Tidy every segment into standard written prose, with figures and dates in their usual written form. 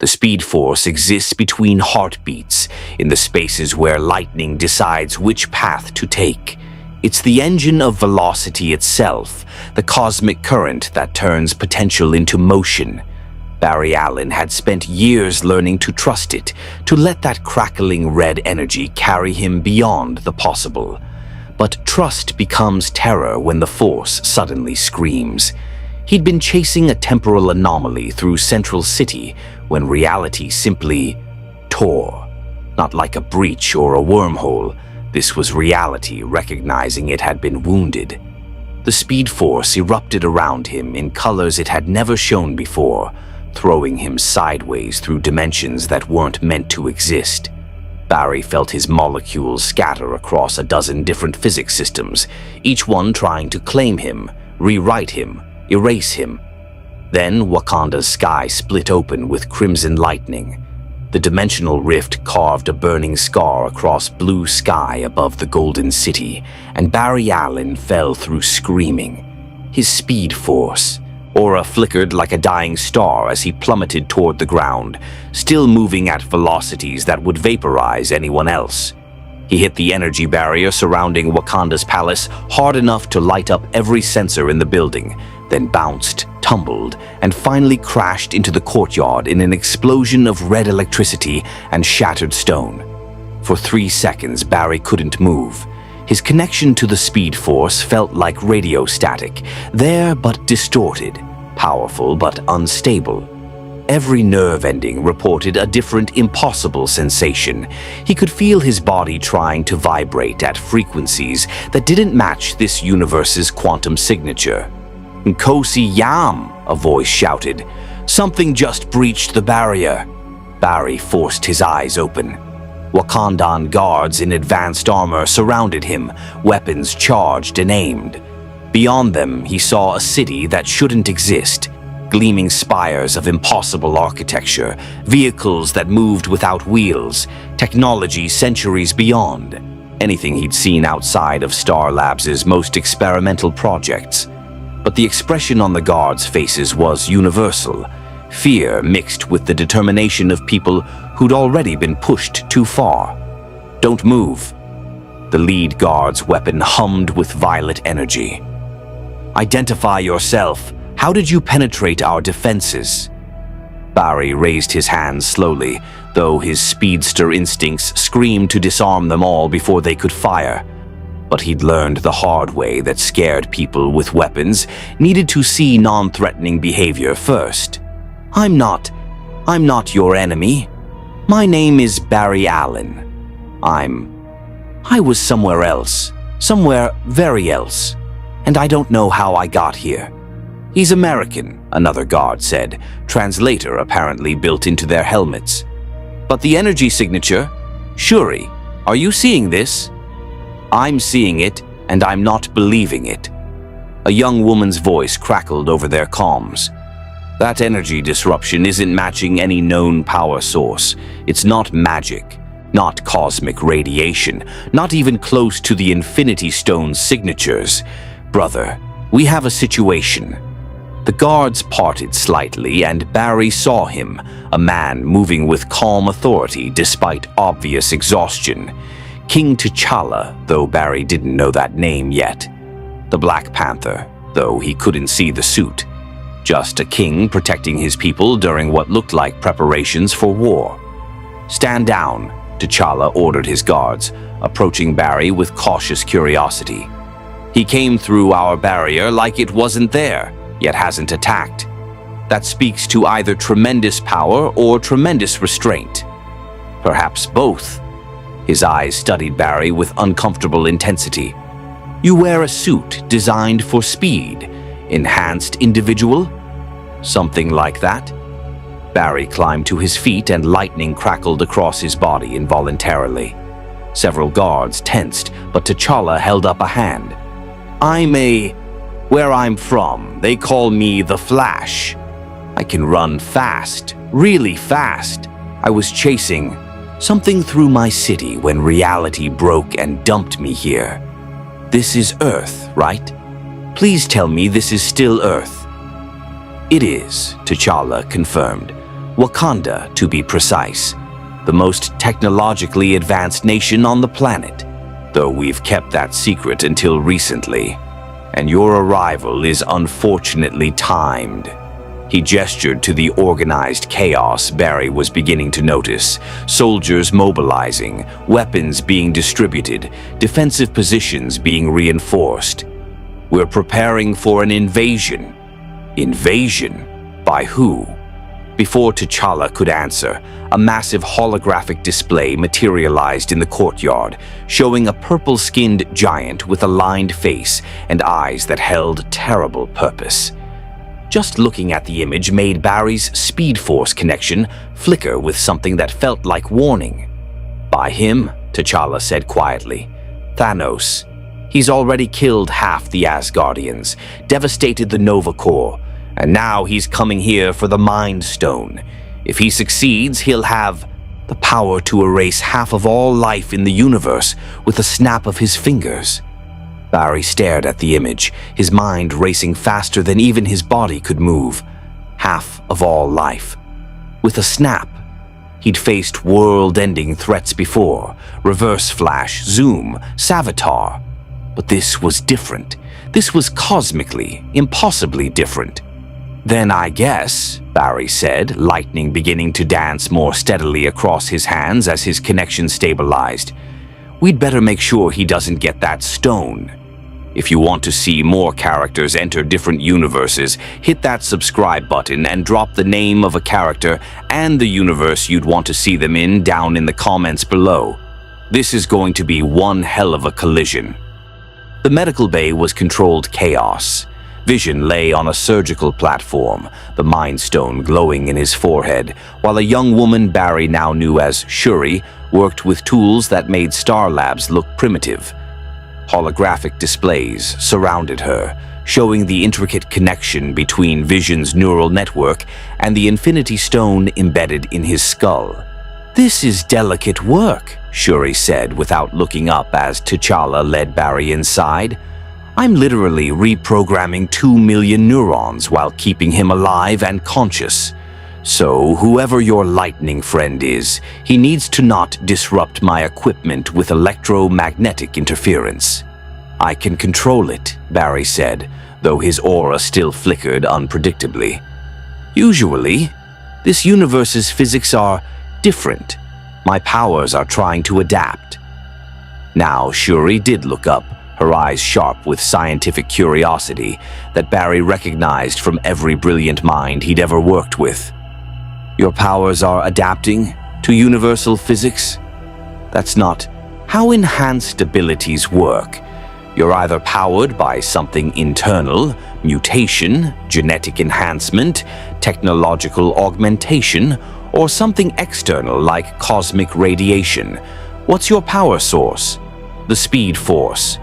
The speed force exists between heartbeats, in the spaces where lightning decides which path to take. It's the engine of velocity itself, the cosmic current that turns potential into motion. Barry Allen had spent years learning to trust it, to let that crackling red energy carry him beyond the possible. But trust becomes terror when the force suddenly screams. He'd been chasing a temporal anomaly through Central City when reality simply tore. Not like a breach or a wormhole. This was reality recognizing it had been wounded. The speed force erupted around him in colors it had never shown before, throwing him sideways through dimensions that weren't meant to exist. Barry felt his molecules scatter across a dozen different physics systems, each one trying to claim him, rewrite him, erase him. Then Wakanda's sky split open with crimson lightning. The dimensional rift carved a burning scar across blue sky above the Golden City, and Barry Allen fell through screaming. His speed force, aura flickered like a dying star as he plummeted toward the ground, still moving at velocities that would vaporize anyone else. He hit the energy barrier surrounding Wakanda's palace hard enough to light up every sensor in the building, then bounced, tumbled, and finally crashed into the courtyard in an explosion of red electricity and shattered stone. For 3 seconds, Barry couldn't move. His connection to the speed force felt like radio static, there but distorted, powerful but unstable. Every nerve ending reported a different, impossible sensation. He could feel his body trying to vibrate at frequencies that didn't match this universe's quantum signature. "Nkosi Yam," a voice shouted. "Something just breached the barrier." Barry forced his eyes open. Wakandan guards in advanced armor surrounded him, weapons charged and aimed. Beyond them, he saw a city that shouldn't exist. Gleaming spires of impossible architecture, vehicles that moved without wheels, technology centuries beyond. Anything he'd seen outside of Star Labs' most experimental projects. But the expression on the guards' faces was universal, fear mixed with the determination of people who'd already been pushed too far. "Don't move." The lead guard's weapon hummed with violet energy. "Identify yourself. How did you penetrate our defenses?" Barry raised his hands slowly, though his speedster instincts screamed to disarm them all before they could fire. But he'd learned the hard way that scared people with weapons needed to see non-threatening behavior first. I'm not your enemy. My name is Barry Allen. I was somewhere else, somewhere very else, and I don't know how I got here." "He's American," another guard said, translator apparently built into their helmets. "But the energy signature? Shuri, are you seeing this?" "I'm seeing it, and I'm not believing it." A young woman's voice crackled over their comms. "That energy disruption isn't matching any known power source. It's not magic, not cosmic radiation, not even close to the Infinity Stone's signatures. Brother, we have a situation." The guards parted slightly, and Barry saw him, a man moving with calm authority despite obvious exhaustion. King T'Challa, though Barry didn't know that name yet. The Black Panther, though he couldn't see the suit. Just a king protecting his people during what looked like preparations for war. "Stand down," T'Challa ordered his guards, approaching Barry with cautious curiosity. "He came through our barrier like it wasn't there, yet hasn't attacked. That speaks to either tremendous power or tremendous restraint. Perhaps both." His eyes studied Barry with uncomfortable intensity. "You wear a suit designed for speed, enhanced individual? Something like that?" Barry climbed to his feet and lightning crackled across his body involuntarily. Several guards tensed, but T'Challa held up a hand. Where I'm from, they call me the Flash. I can run fast, really fast. I was chasing something through my city when reality broke and dumped me here. This is Earth, right? Please tell me this is still Earth." "It is," T'Challa confirmed. Wakanda, to be precise, the most technologically advanced nation on the planet, though we've kept that secret until recently. And your arrival is unfortunately timed. He gestured to the organized chaos Barry was beginning to notice. Soldiers mobilizing, weapons being distributed, defensive positions being reinforced. We're preparing for an invasion. Invasion? By who? Before T'Challa could answer, a massive holographic display materialized in the courtyard, showing a purple-skinned giant with a lined face and eyes that held terrible purpose. Just looking at the image made Barry's Speed Force connection flicker with something that felt like warning. By him, T'Challa said quietly. Thanos. He's already killed half the Asgardians, devastated the Nova Corps, and now he's coming here for the Mind Stone. If he succeeds, he'll have the power to erase half of all life in the universe with a snap of his fingers. Barry stared at the image, his mind racing faster than even his body could move. Half of all life. With a snap. He'd faced world-ending threats before. Reverse Flash, Zoom, Savitar. But this was different. This was cosmically, impossibly different. Then I guess, Barry said, lightning beginning to dance more steadily across his hands as his connection stabilized. We'd better make sure he doesn't get that stone. If you want to see more characters enter different universes, hit that subscribe button and drop the name of a character and the universe you'd want to see them in down in the comments below. This is going to be one hell of a collision. The medical bay was controlled chaos. Vision lay on a surgical platform, the Mind Stone glowing in his forehead, while a young woman Barry now knew as Shuri worked with tools that made Star Labs look primitive. Holographic displays surrounded her, showing the intricate connection between Vision's neural network and the Infinity Stone embedded in his skull. This is delicate work, Shuri said without looking up as T'Challa led Barry inside. I'm literally reprogramming 2 million neurons while keeping him alive and conscious. So, whoever your lightning friend is, he needs to not disrupt my equipment with electromagnetic interference. I can control it, Barry said, though his aura still flickered unpredictably. Usually, this universe's physics are different. My powers are trying to adapt. Now, Shuri did look up, her eyes sharp with scientific curiosity that Barry recognized from every brilliant mind he'd ever worked with. Your powers are adapting to universal physics? That's not how enhanced abilities work. You're either powered by something internal, mutation, genetic enhancement, technological augmentation, or something external like cosmic radiation. What's your power source? The Speed Force.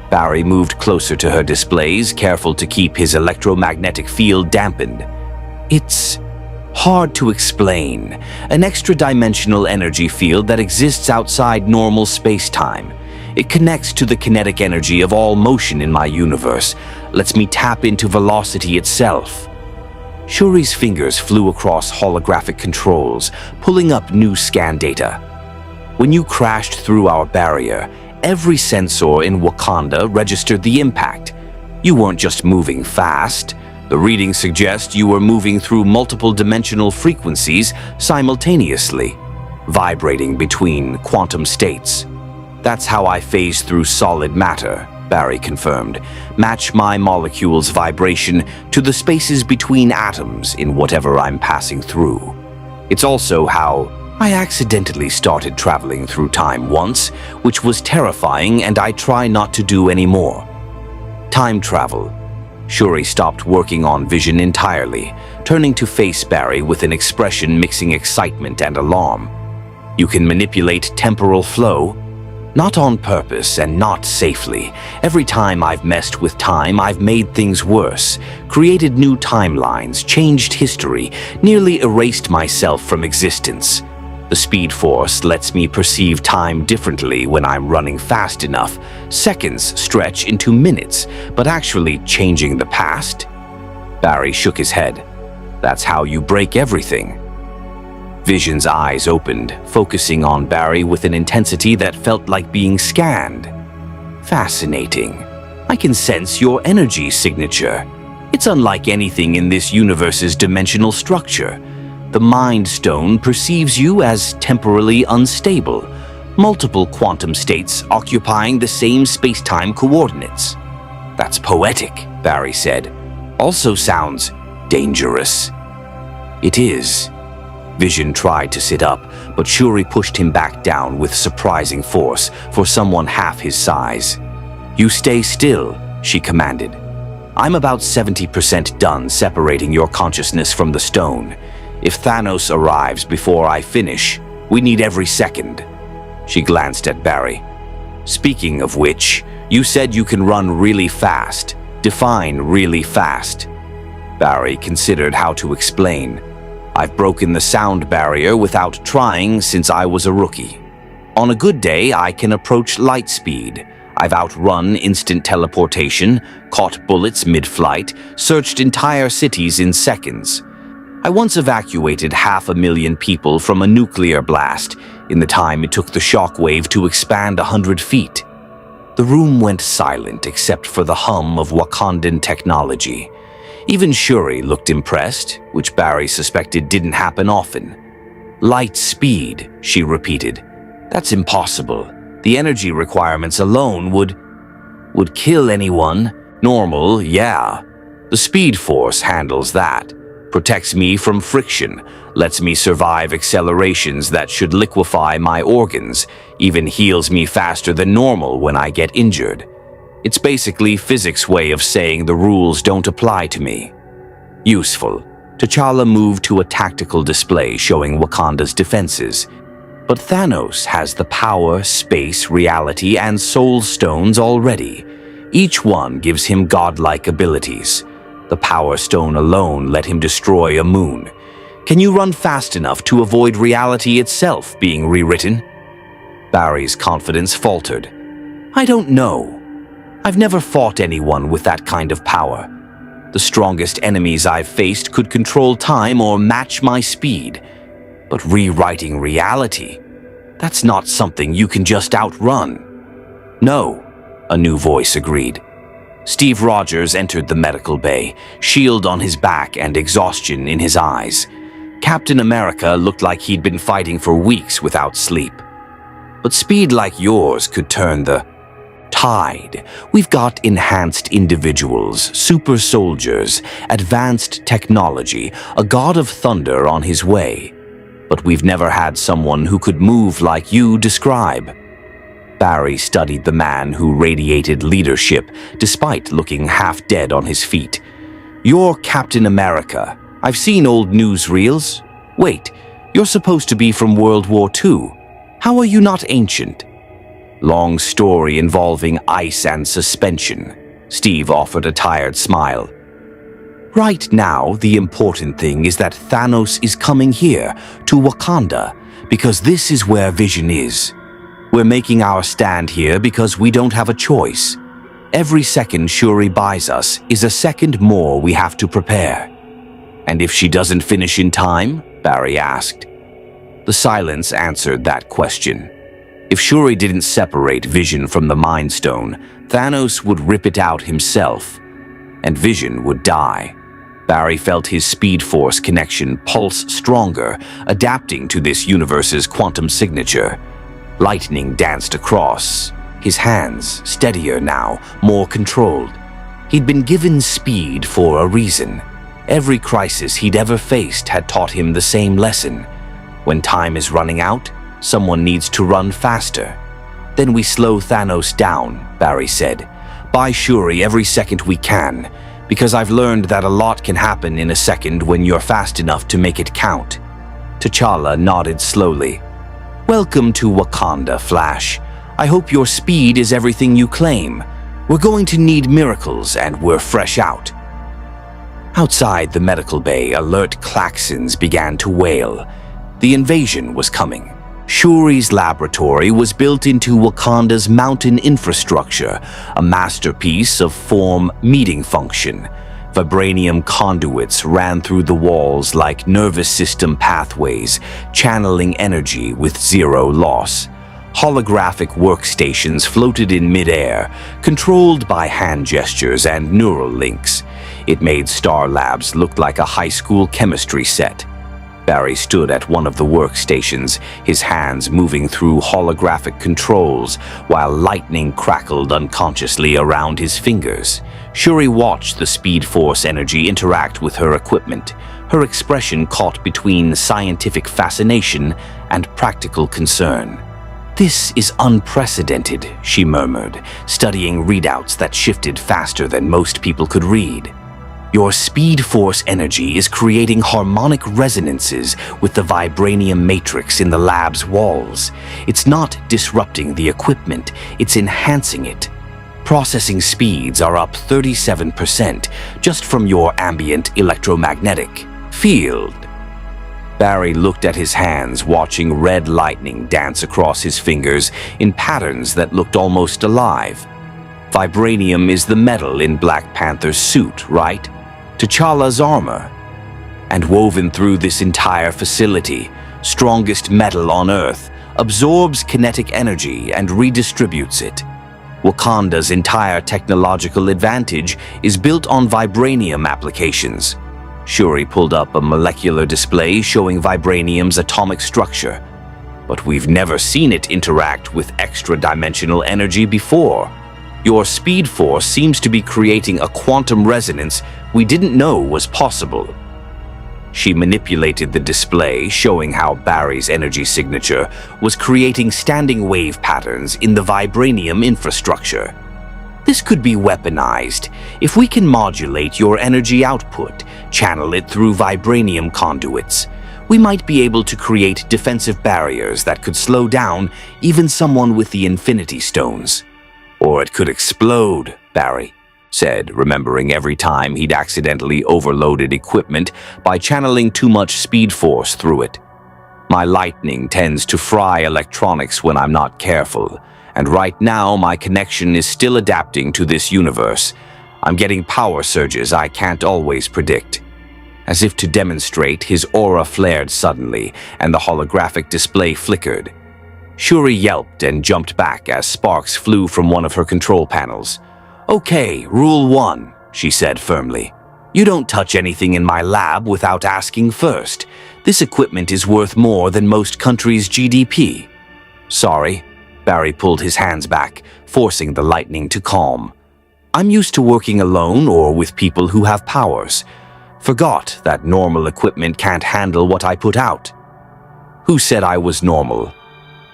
Barry moved closer to her displays, careful to keep his electromagnetic field dampened. It's hard to explain. An extra-dimensional energy field that exists outside normal space-time. It connects to the kinetic energy of all motion in my universe, lets me tap into velocity itself. Shuri's fingers flew across holographic controls, pulling up new scan data. When you crashed through our barrier, every sensor in Wakanda registered the impact. You weren't just moving fast. The readings suggest you were moving through multiple dimensional frequencies simultaneously, vibrating between quantum states. That's how I phase through solid matter, Barry confirmed. Match my molecule's vibration to the spaces between atoms in whatever I'm passing through. It's also how I accidentally started traveling through time once, which was terrifying and I try not to do anymore. Time travel. Shuri stopped working on Vision entirely, turning to face Barry with an expression mixing excitement and alarm. You can manipulate temporal flow, not on purpose and not safely. Every time I've messed with time, I've made things worse, created new timelines, changed history, nearly erased myself from existence. The Speed Force lets me perceive time differently when I'm running fast enough. Seconds stretch into minutes, but actually changing the past? Barry shook his head. That's how you break everything. Vision's eyes opened, focusing on Barry with an intensity that felt like being scanned. Fascinating. I can sense your energy signature. It's unlike anything in this universe's dimensional structure. The Mind Stone perceives you as temporally unstable, multiple quantum states occupying the same space-time coordinates. That's poetic, Barry said. Also sounds dangerous. It is. Vision tried to sit up, but Shuri pushed him back down with surprising force for someone half his size. You stay still, she commanded. I'm about 70% done separating your consciousness from the stone. If Thanos arrives before I finish, we need every second. She glanced at Barry. Speaking of which, you said you can run really fast. Define really fast. Barry considered how to explain. I've broken the sound barrier without trying since I was a rookie. On a good day, I can approach light speed. I've outrun instant teleportation, caught bullets mid-flight, searched entire cities in seconds. I once evacuated 500,000 people from a nuclear blast in the time it took the shockwave to expand 100 feet. The room went silent except for the hum of Wakandan technology. Even Shuri looked impressed, which Barry suspected didn't happen often. Light speed, she repeated. That's impossible. The energy requirements alone would kill anyone. Normal, yeah. The Speed Force handles that. Protects me from friction, lets me survive accelerations that should liquefy my organs, even heals me faster than normal when I get injured. It's basically physics' way of saying the rules don't apply to me. Useful. T'Challa moved to a tactical display showing Wakanda's defenses. But Thanos has the power, space, reality, and soul stones already. Each one gives him godlike abilities. The Power Stone alone let him destroy a moon. Can you run fast enough to avoid reality itself being rewritten? Barry's confidence faltered. I don't know. I've never fought anyone with that kind of power. The strongest enemies I've faced could control time or match my speed. But rewriting reality, that's not something you can just outrun. No, a new voice agreed. Steve Rogers entered the medical bay, shield on his back and exhaustion in his eyes. Captain America looked like he'd been fighting for weeks without sleep. But speed like yours could turn the tide. We've got enhanced individuals, super soldiers, advanced technology, a god of thunder on his way. But we've never had someone who could move like you describe. Barry studied the man who radiated leadership despite looking half dead on his feet. You're Captain America. I've seen old newsreels. Wait, you're supposed to be from World War II. How are you not ancient? Long story involving ice and suspension. Steve offered a tired smile. Right now, the important thing is that Thanos is coming here, to Wakanda, because this is where Vision is. We're making our stand here because we don't have a choice. Every second Shuri buys us is a second more we have to prepare. And if she doesn't finish in time? Barry asked. The silence answered that question. If Shuri didn't separate Vision from the Mind Stone, Thanos would rip it out himself, and Vision would die. Barry felt his Speed Force connection pulse stronger, adapting to this universe's quantum signature. Lightning danced across, his hands steadier now, more controlled. He'd been given speed for a reason. Every crisis he'd ever faced had taught him the same lesson. When time is running out, someone needs to run faster. Then we slow Thanos down, Barry said. Buy Shuri every second we can, because I've learned that a lot can happen in a second when you're fast enough to make it count. T'Challa nodded slowly. Welcome to Wakanda, Flash. I hope your speed is everything you claim. We're going to need miracles, and we're fresh out. Outside the medical bay, alert klaxons began to wail. The invasion was coming. Shuri's laboratory was built into Wakanda's mountain infrastructure, a masterpiece of form meeting function. Vibranium conduits ran through the walls like nervous system pathways, channeling energy with zero loss. Holographic workstations floated in midair, controlled by hand gestures and neural links. It made Star Labs look like a high school chemistry set. Barry stood at one of the workstations, his hands moving through holographic controls while lightning crackled unconsciously around his fingers. Shuri watched the Speed Force energy interact with her equipment, her expression caught between scientific fascination and practical concern. "This is unprecedented," she murmured, studying readouts that shifted faster than most people could read. "Your Speed Force energy is creating harmonic resonances with the Vibranium matrix in the lab's walls. It's not disrupting the equipment, it's enhancing it. Processing speeds are up 37% just from your ambient electromagnetic field." Barry looked at his hands, watching red lightning dance across his fingers in patterns that looked almost alive. Vibranium is the metal in Black Panther's suit, right? T'Challa's armor. And woven through this entire facility, strongest metal on Earth, absorbs kinetic energy and redistributes it. Wakanda's entire technological advantage is built on Vibranium applications. Shuri pulled up a molecular display showing Vibranium's atomic structure. But we've never seen it interact with extra-dimensional energy before. Your Speed Force seems to be creating a quantum resonance we didn't know was possible. She manipulated the display, showing how Barry's energy signature was creating standing wave patterns in the Vibranium infrastructure. "This could be weaponized. If we can modulate your energy output, channel it through Vibranium conduits, we might be able to create defensive barriers that could slow down even someone with the Infinity Stones. Or it could explode," Barry said, remembering every time he'd accidentally overloaded equipment by channeling too much Speed Force through it. "My lightning tends to fry electronics when I'm not careful, and right now my connection is still adapting to this universe. I'm getting power surges I can't always predict." As if to demonstrate, his aura flared suddenly, and the holographic display flickered. Shuri yelped and jumped back as sparks flew from one of her control panels. "Okay, Rule 1, she said firmly. "You don't touch anything in my lab without asking first. This equipment is worth more than most countries' GDP." "Sorry." Barry pulled his hands back, forcing the lightning to calm. "I'm used to working alone or with people who have powers. Forgot that normal equipment can't handle what I put out." "Who said I was normal?"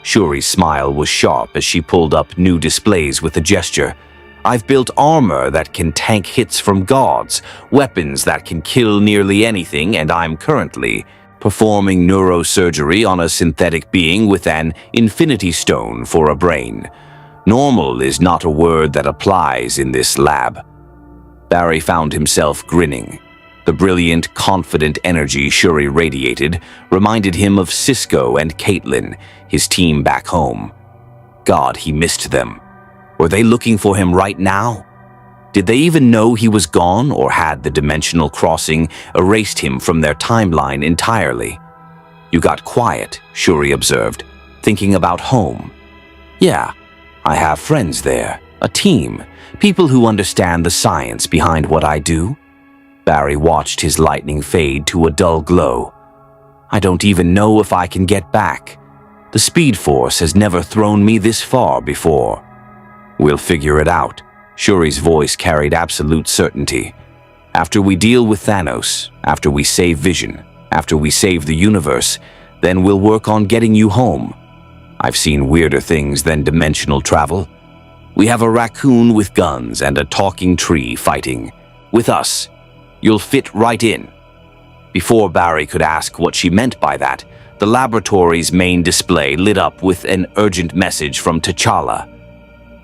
Shuri's smile was sharp as she pulled up new displays with a gesture. "I've built armor that can tank hits from gods, weapons that can kill nearly anything, and I'm currently performing neurosurgery on a synthetic being with an Infinity Stone for a brain. Normal is not a word that applies in this lab." Barry found himself grinning. The brilliant, confident energy Shuri radiated reminded him of Cisco and Caitlin, his team back home. God, he missed them. Were they looking for him right now? Did they even know he was gone, or had the dimensional crossing erased him from their timeline entirely? "You got quiet," Shuri observed, thinking about home. "Yeah, I have friends there, a team, people who understand the science behind what I do." Barry watched his lightning fade to a dull glow. "I don't even know if I can get back. The Speed Force has never thrown me this far before." "We'll figure it out." Shuri's voice carried absolute certainty. "After we deal with Thanos, after we save Vision, after we save the universe, then we'll work on getting you home. I've seen weirder things than dimensional travel. We have a raccoon with guns and a talking tree fighting. With us, you'll fit right in." Before Barry could ask what she meant by that, the laboratory's main display lit up with an urgent message from T'Challa.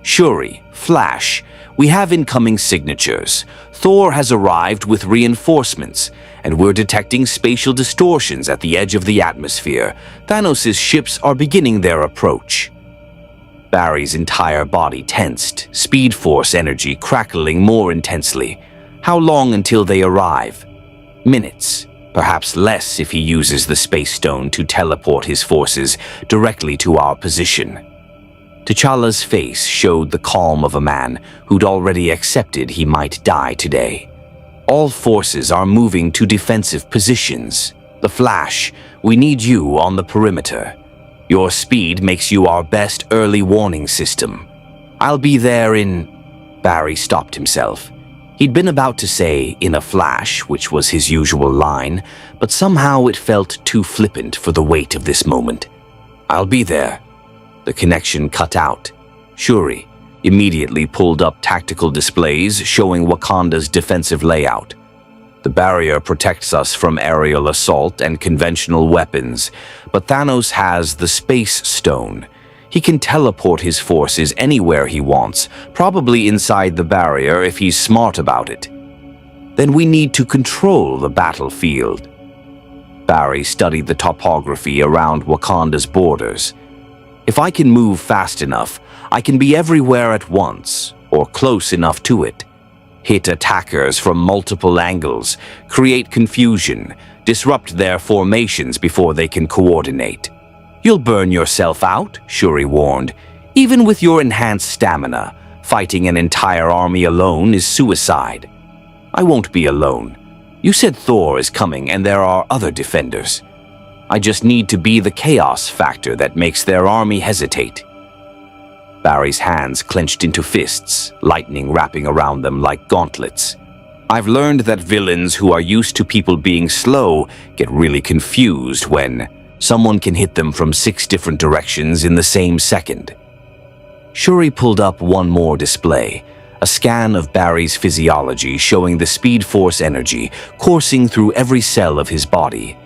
"Shuri, Flash, we have incoming signatures. Thor has arrived with reinforcements, and we're detecting spatial distortions at the edge of the atmosphere. Thanos' ships are beginning their approach." Barry's entire body tensed, Speed Force energy crackling more intensely. How long until they arrive? Minutes, perhaps less if he uses the space stone to teleport his forces directly to our position. T'Challa's face showed the calm of a man who'd already accepted he might die today. All forces are moving to defensive positions. The Flash, we need you on the perimeter. Your speed makes you our best early warning system. I'll be there in... Barry stopped himself. He'd been about to say, in a flash, which was his usual line, but somehow it felt too flippant for the weight of this moment. I'll be there. The connection cut out. Shuri immediately pulled up tactical displays showing Wakanda's defensive layout. The barrier protects us from aerial assault and conventional weapons, but Thanos has the Space Stone. He can teleport his forces anywhere he wants, probably inside the barrier if he's smart about it. Then we need to control the battlefield. Barry studied the topography around Wakanda's borders. If I can move fast enough, I can be everywhere at once, or close enough to it. Hit attackers from multiple angles, create confusion, disrupt their formations before they can coordinate. You'll burn yourself out, Shuri warned. Even with your enhanced stamina, fighting an entire army alone is suicide. I won't be alone. You said Thor is coming and there are other defenders. I just need to be the chaos factor that makes their army hesitate. Barry's hands clenched into fists, lightning wrapping around them like gauntlets. I've learned that villains who are used to people being slow get really confused when someone can hit them from 6 different directions in the same second. Shuri pulled up one more display, a scan of Barry's physiology showing the Speed Force energy coursing through every cell of his body.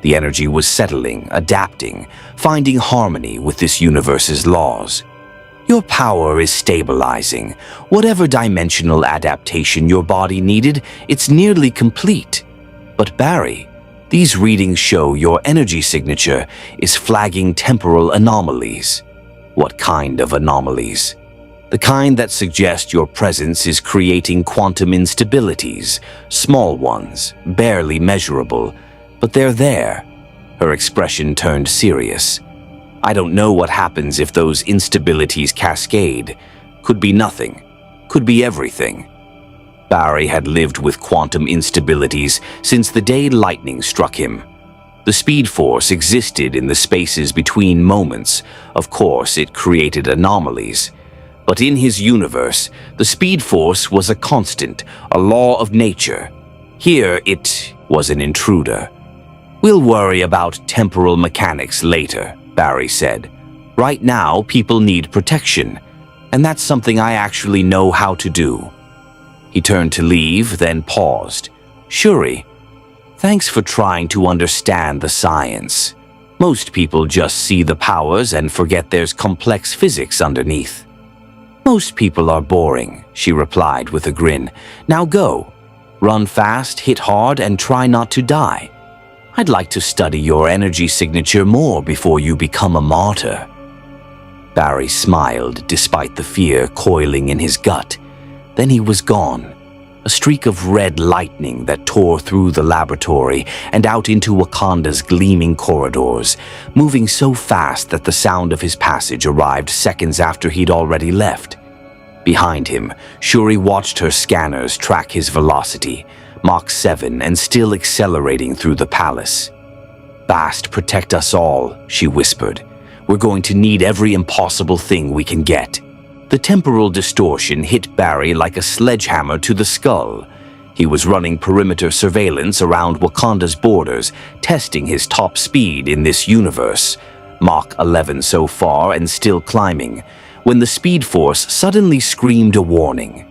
The energy was settling, adapting, finding harmony with this universe's laws. Your power is stabilizing. Whatever dimensional adaptation your body needed, it's nearly complete. But Barry, these readings show your energy signature is flagging temporal anomalies. What kind of anomalies? The kind that suggest your presence is creating quantum instabilities, small ones, barely measurable, but they're there. Her expression turned serious. I don't know what happens if those instabilities cascade. Could be nothing. Could be everything. Barry had lived with quantum instabilities since the day lightning struck him. The Speed Force existed in the spaces between moments. Of course, it created anomalies. But in his universe, the Speed Force was a constant, a law of nature. Here, it was an intruder. We'll worry about temporal mechanics later, Barry said. Right now, people need protection, and that's something I actually know how to do. He turned to leave, then paused. Shuri, thanks for trying to understand the science. Most people just see the powers and forget there's complex physics underneath. Most people are boring, she replied with a grin. Now go. Run fast, hit hard, and try not to die. I'd like to study your energy signature more before you become a martyr. Barry smiled despite the fear coiling in his gut. Then he was gone. A streak of red lightning that tore through the laboratory and out into Wakanda's gleaming corridors, moving so fast that the sound of his passage arrived seconds after he'd already left. Behind him, Shuri watched her scanners track his velocity, Mach 7 and still accelerating through the palace. Bast, protect us all, she whispered. We're going to need every impossible thing we can get. The temporal distortion hit Barry like a sledgehammer to the skull. He was running perimeter surveillance around Wakanda's borders, testing his top speed in this universe. Mach 11 so far and still climbing, when the Speed Force suddenly screamed a warning.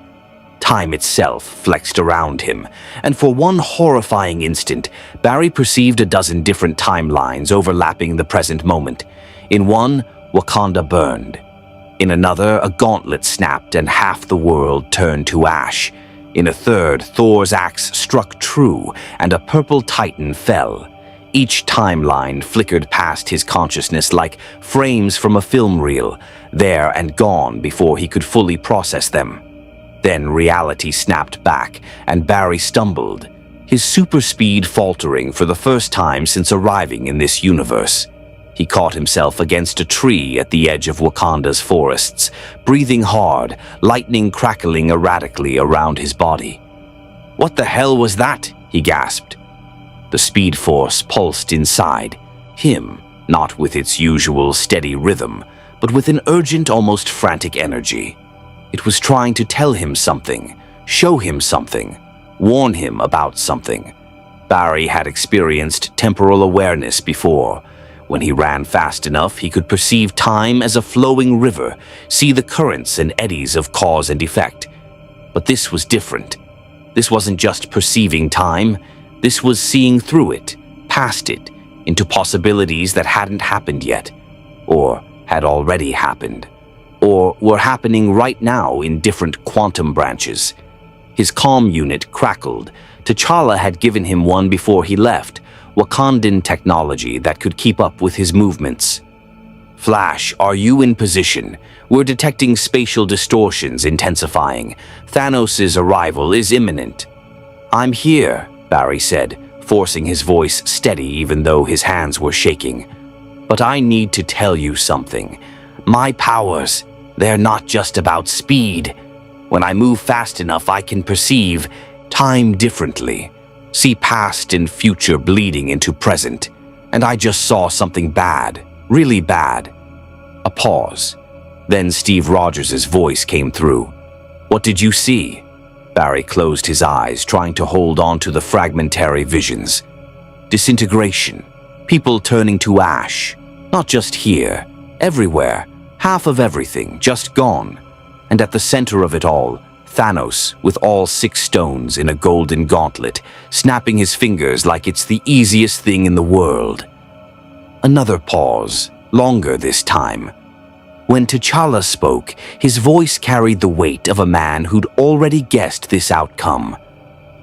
Time itself flexed around him, and for one horrifying instant, Barry perceived a dozen different timelines overlapping the present moment. In one, Wakanda burned. In another, a gauntlet snapped and half the world turned to ash. In a third, Thor's axe struck true and a purple titan fell. Each timeline flickered past his consciousness like frames from a film reel, there and gone before he could fully process them. Then reality snapped back, and Barry stumbled, his super speed faltering for the first time since arriving in this universe. He caught himself against a tree at the edge of Wakanda's forests, breathing hard, lightning crackling erratically around his body. "What the hell was that?" he gasped. The speed force pulsed inside him, not with its usual steady rhythm, but with an urgent, almost frantic energy. It was trying to tell him something, show him something, warn him about something. Barry had experienced temporal awareness before. When he ran fast enough, he could perceive time as a flowing river, see the currents and eddies of cause and effect. But this was different. This wasn't just perceiving time. This was seeing through it, past it, into possibilities that hadn't happened yet, or had already happened, or were happening right now in different quantum branches. His comm unit crackled. T'Challa had given him one before he left, Wakandan technology that could keep up with his movements. "Flash, are you in position? We're detecting spatial distortions intensifying. Thanos' arrival is imminent." "I'm here," Barry said, forcing his voice steady even though his hands were shaking. "But I need to tell you something. My powers, they're not just about speed. When I move fast enough, I can perceive time differently. See past and future bleeding into present. And I just saw something bad, really bad." A pause. Then Steve Rogers' voice came through. "What did you see?" Barry closed his eyes, trying to hold on to the fragmentary visions. Disintegration. People turning to ash. Not just here, everywhere. Half of everything, just gone. And at the center of it all, Thanos, with all 6 stones in a golden gauntlet, snapping his fingers like it's the easiest thing in the world. Another pause, longer this time. When T'Challa spoke, his voice carried the weight of a man who'd already guessed this outcome.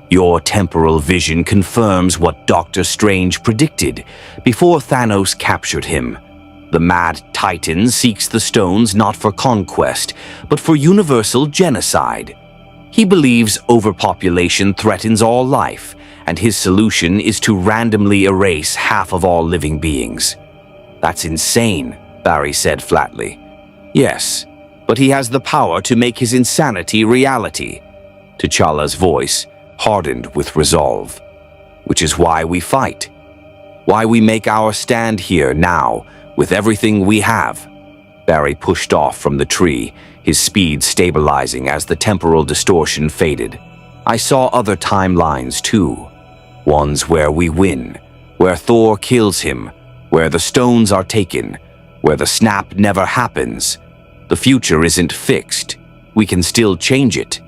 "Your temporal vision confirms what Doctor Strange predicted before Thanos captured him. The mad Titan seeks the stones not for conquest, but for universal genocide. He believes overpopulation threatens all life, and his solution is to randomly erase half of all living beings." "That's insane," Barry said flatly. "Yes, but he has the power to make his insanity reality." T'Challa's voice hardened with resolve. "Which is why we fight. Why we make our stand here now, with everything we have." Barry pushed off from the tree, his speed stabilizing as the temporal distortion faded. "I saw other timelines too. Ones where we win, where Thor kills him, where the stones are taken, where the snap never happens. The future isn't fixed. We can still change it."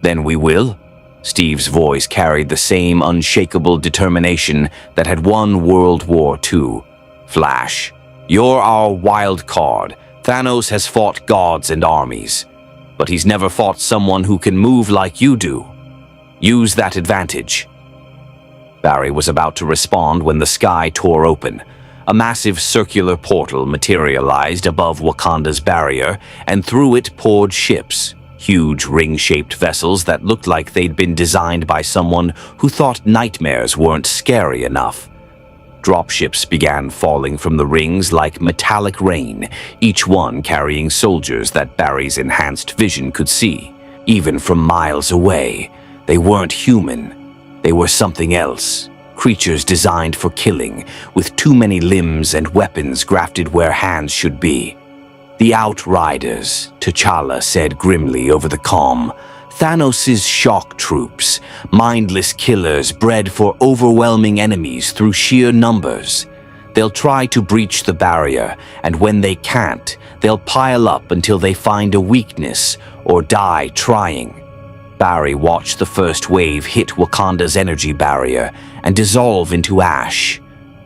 "Then we will?" Steve's voice carried the same unshakable determination that had won World War II. "Flash, you're our wild card. Thanos has fought gods and armies, but he's never fought someone who can move like you do. Use that advantage." Barry was about to respond when the sky tore open. A massive circular portal materialized above Wakanda's barrier, and through it poured ships, huge ring-shaped vessels that looked like they'd been designed by someone who thought nightmares weren't scary enough. Dropships began falling from the rings like metallic rain, each one carrying soldiers that Barry's enhanced vision could see, even from miles away. They weren't human. They were something else. Creatures designed for killing, with too many limbs and weapons grafted where hands should be. "The Outriders," T'Challa said grimly over the comm. "Thanos' shock troops, mindless killers bred for overwhelming enemies through sheer numbers. They'll try to breach the barrier, and when they can't, they'll pile up until they find a weakness or die trying." Barry watched the first wave hit Wakanda's energy barrier and dissolve into ash.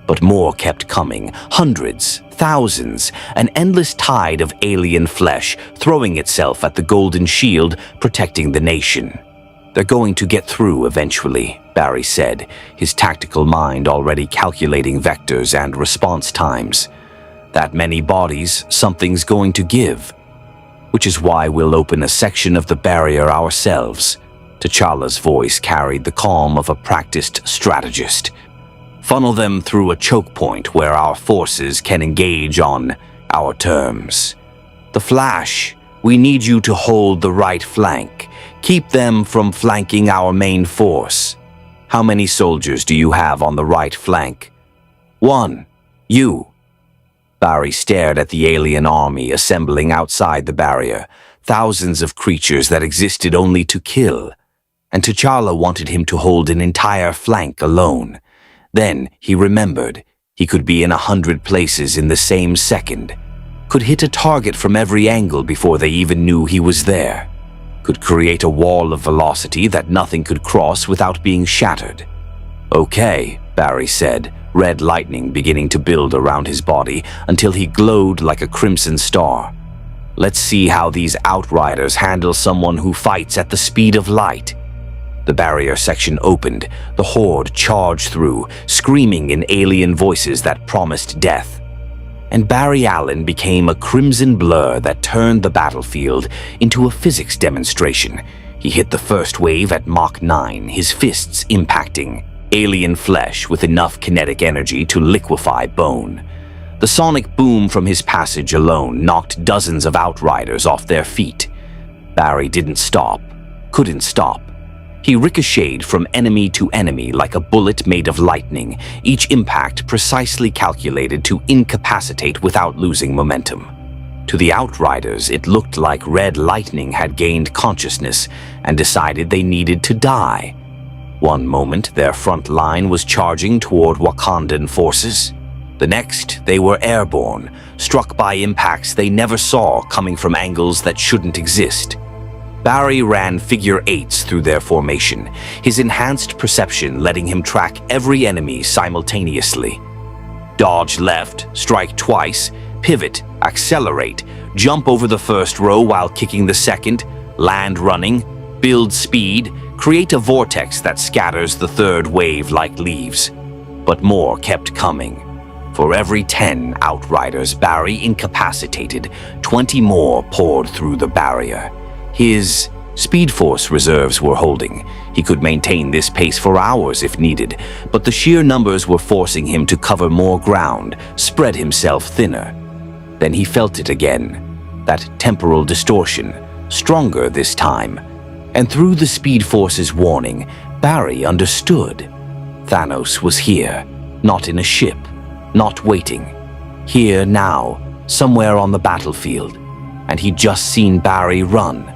But more kept coming, hundreds, thousands, an endless tide of alien flesh throwing itself at the golden shield protecting the nation. "They're going to get through eventually," Barry said, his tactical mind already calculating vectors and response times. "That many bodies, something's going to give." which is why we'll open a section of the barrier ourselves." T'Challa's voice carried the calm of a practiced strategist. "Funnel them through a choke point where our forces can engage on our terms. The Flash, we need you to hold the right flank. Keep them from flanking our main force. How many soldiers do you have on the right flank?" "One. You." Barry stared at the alien army assembling outside the barrier, thousands of creatures that existed only to kill. And T'Challa wanted him to hold an entire flank alone. Then he remembered he could be in 100 places in the same second, could hit a target from every angle before they even knew he was there, could create a wall of velocity that nothing could cross without being shattered. "Okay," Barry said, red lightning beginning to build around his body until he glowed like a crimson star. "Let's see how these Outriders handle someone who fights at the speed of light." The barrier section opened, the horde charged through, screaming in alien voices that promised death. And Barry Allen became a crimson blur that turned the battlefield into a physics demonstration. He hit the first wave at Mach 9, his fists impacting alien flesh with enough kinetic energy to liquefy bone. The sonic boom from his passage alone knocked dozens of Outriders off their feet. Barry didn't stop, couldn't stop. He ricocheted from enemy to enemy like a bullet made of lightning, each impact precisely calculated to incapacitate without losing momentum. To the Outriders, it looked like red lightning had gained consciousness and decided they needed to die. One moment, their front line was charging toward Wakandan forces. The next, they were airborne, struck by impacts they never saw coming from angles that shouldn't exist. Barry ran figure eights through their formation, his enhanced perception letting him track every enemy simultaneously. Dodge left, strike twice, pivot, accelerate, jump over the first row while kicking the second, land running, build speed, create a vortex that scatters the third wave like leaves. But more kept coming. For every 10 Outriders Barry incapacitated, 20 more poured through the barrier. His Speed Force reserves were holding. He could maintain this pace for hours if needed, but the sheer numbers were forcing him to cover more ground, spread himself thinner. Then he felt it again, that temporal distortion, stronger this time. And through the Speed Force's warning, Barry understood. Thanos was here, not in a ship, not waiting. Here now, somewhere on the battlefield. And he'd just seen Barry run.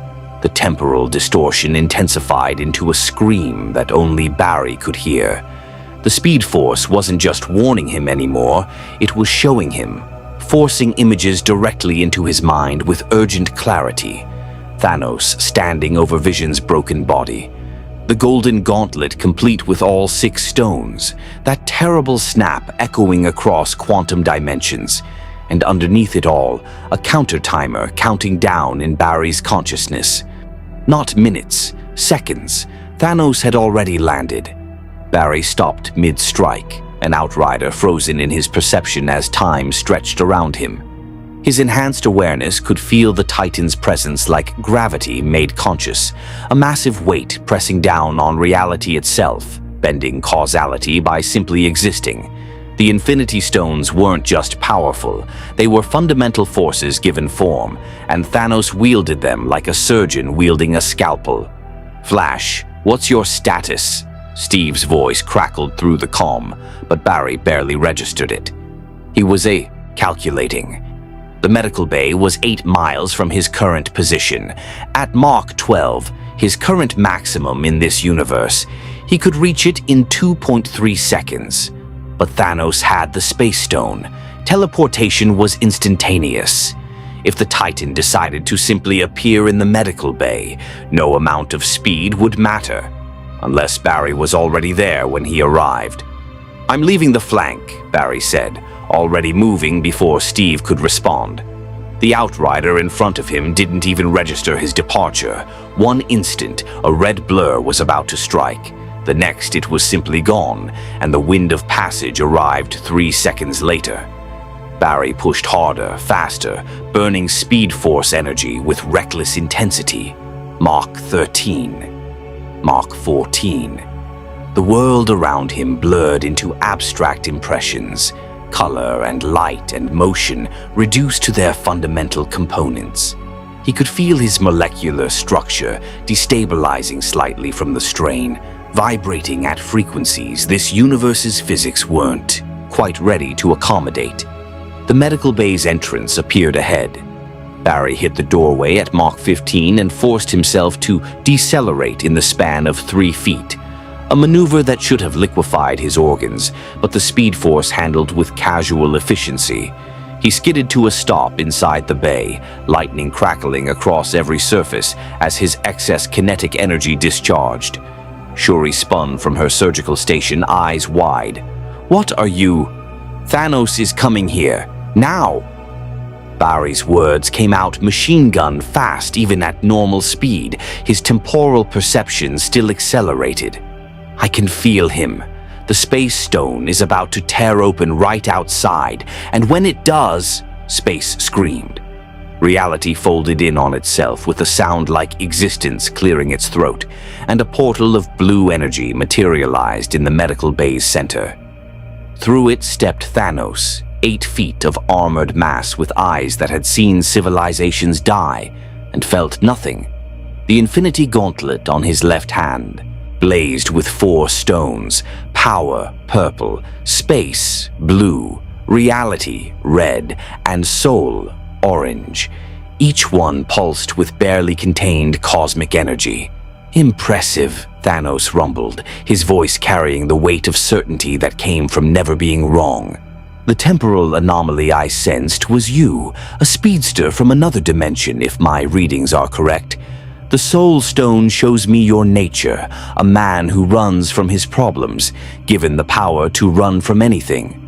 The temporal distortion intensified into a scream that only Barry could hear. The Speed Force wasn't just warning him anymore, it was showing him, forcing images directly into his mind with urgent clarity. Thanos standing over Vision's broken body. The golden gauntlet complete with all 6 stones, that terrible snap echoing across quantum dimensions. And underneath it all, a counter-timer counting down in Barry's consciousness. Not minutes, seconds. Thanos had already landed. Barry stopped mid-strike, an Outrider frozen in his perception as time stretched around him. His enhanced awareness could feel the Titan's presence like gravity made conscious, a massive weight pressing down on reality itself, bending causality by simply existing. The Infinity Stones weren't just powerful, they were fundamental forces given form, and Thanos wielded them like a surgeon wielding a scalpel. "Flash, what's your status?" Steve's voice crackled through the calm, but Barry barely registered it. He was calculating. The medical bay was 8 miles from his current position. At Mach 12, his current maximum in this universe, he could reach it in 2.3 seconds. But Thanos had the Space Stone. Teleportation was instantaneous. If the Titan decided to simply appear in the medical bay, no amount of speed would matter. Unless Barry was already there when he arrived. "I'm leaving the flank," Barry said, already moving before Steve could respond. The Outrider in front of him didn't even register his departure. One instant, a red blur was about to strike. The next, it was simply gone, and the wind of passage arrived 3 seconds later. Barry pushed harder, faster, burning speed force energy with reckless intensity. Mach 13. Mach 14. The world around him blurred into abstract impressions, color and light and motion reduced to their fundamental components. He could feel his molecular structure destabilizing slightly from the strain, vibrating at frequencies this universe's physics weren't quite ready to accommodate. The medical bay's entrance appeared ahead. Barry hit the doorway at Mach 15 and forced himself to decelerate in the span of 3 feet, a maneuver that should have liquefied his organs, but the speed force handled with casual efficiency. He skidded to a stop inside the bay, lightning crackling across every surface as his excess kinetic energy discharged. Shuri spun from her surgical station, eyes wide. "What are you?" "Thanos is coming here. Now!" Barry's words came out machine gun fast even at normal speed, his temporal perception still accelerated. "I can feel him. The Space Stone is about to tear open right outside, and when it does," Space screamed. Reality folded in on itself with a sound like existence clearing its throat, and a portal of blue energy materialized in the medical bay's center. Through it stepped Thanos, 8 feet of armored mass with eyes that had seen civilizations die and felt nothing. The Infinity Gauntlet on his left hand blazed with 4 stones: power, purple; space, blue; reality, red; and soul, orange. Each one pulsed with barely contained cosmic energy. "Impressive," Thanos rumbled, his voice carrying the weight of certainty that came from never being wrong. "The temporal anomaly I sensed was you, a speedster from another dimension if my readings are correct. The Soul Stone shows me your nature, a man who runs from his problems, given the power to run from anything."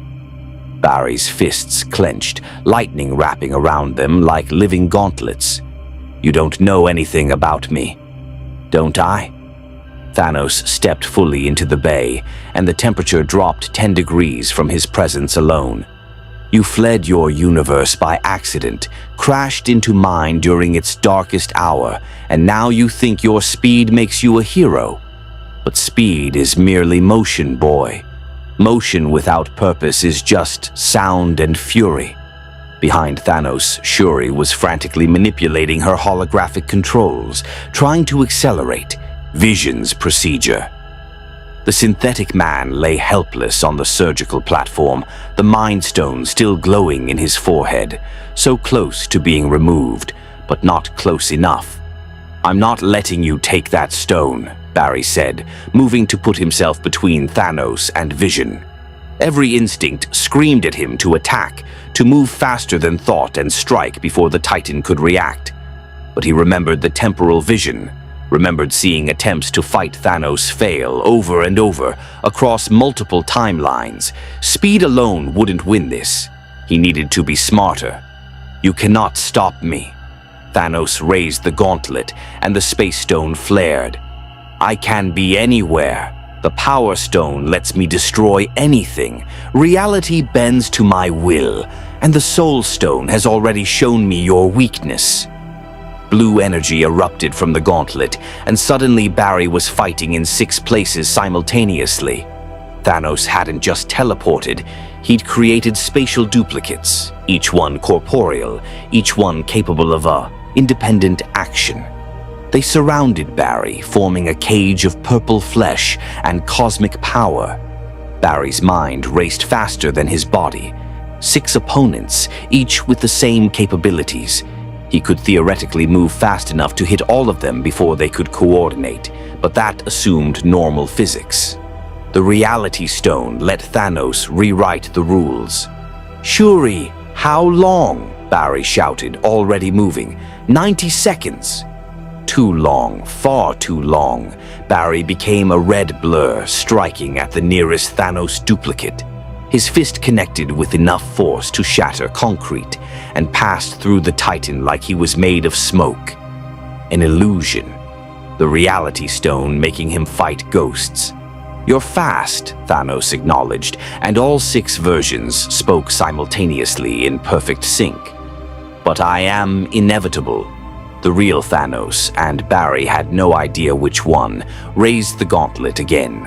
Barry's fists clenched, lightning wrapping around them like living gauntlets. "You don't know anything about me, don't I?" Thanos stepped fully into the bay, and the temperature dropped 10 degrees from his presence alone. "You fled your universe by accident, crashed into mine during its darkest hour, and now you think your speed makes you a hero. But speed is merely motion, boy. Motion without purpose is just sound and fury." Behind Thanos, Shuri was frantically manipulating her holographic controls, trying to accelerate Vision's procedure. The synthetic man lay helpless on the surgical platform, the Mind Stone still glowing in his forehead, so close to being removed, but not close enough. "I'm not letting you take that stone," Barry said, moving to put himself between Thanos and Vision. Every instinct screamed at him to attack, to move faster than thought and strike before the Titan could react. But he remembered the temporal vision, remembered seeing attempts to fight Thanos fail over and over across multiple timelines. Speed alone wouldn't win this. He needed to be smarter. "You cannot stop me." Thanos raised the gauntlet, and the Space Stone flared. "I can be anywhere. The Power Stone lets me destroy anything. Reality bends to my will, and the Soul Stone has already shown me your weakness." Blue energy erupted from the gauntlet, and suddenly Barry was fighting in 6 places simultaneously. Thanos hadn't just teleported, he'd created spatial duplicates, each one corporeal, each one capable of independent action. They surrounded Barry, forming a cage of purple flesh and cosmic power. Barry's mind raced faster than his body. 6 opponents, each with the same capabilities. He could theoretically move fast enough to hit all of them before they could coordinate, but that assumed normal physics. The Reality Stone let Thanos rewrite the rules. "Shuri, how long?" Barry shouted, already moving. 90 seconds. Too long, far too long. Barry became a red blur, striking at the nearest Thanos duplicate. His fist connected with enough force to shatter concrete and passed through the Titan like he was made of smoke. An illusion. The Reality Stone making him fight ghosts. "You're fast," Thanos acknowledged, and all 6 versions spoke simultaneously in perfect sync. "But I am inevitable." The real Thanos, and Barry had no idea which one, raised the gauntlet again.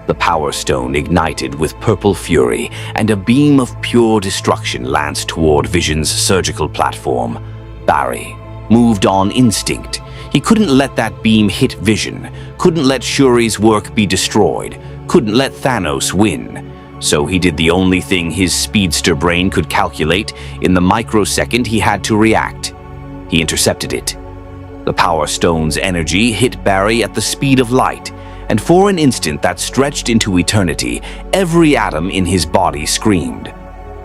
The Power Stone ignited with purple fury, and a beam of pure destruction lanced toward Vision's surgical platform. Barry moved on instinct. He couldn't let that beam hit Vision, couldn't let Shuri's work be destroyed, couldn't let Thanos win. So he did the only thing his speedster brain could calculate. In the microsecond he had to react. He intercepted it. The Power Stone's energy hit Barry at the speed of light, and for an instant that stretched into eternity, every atom in his body screamed.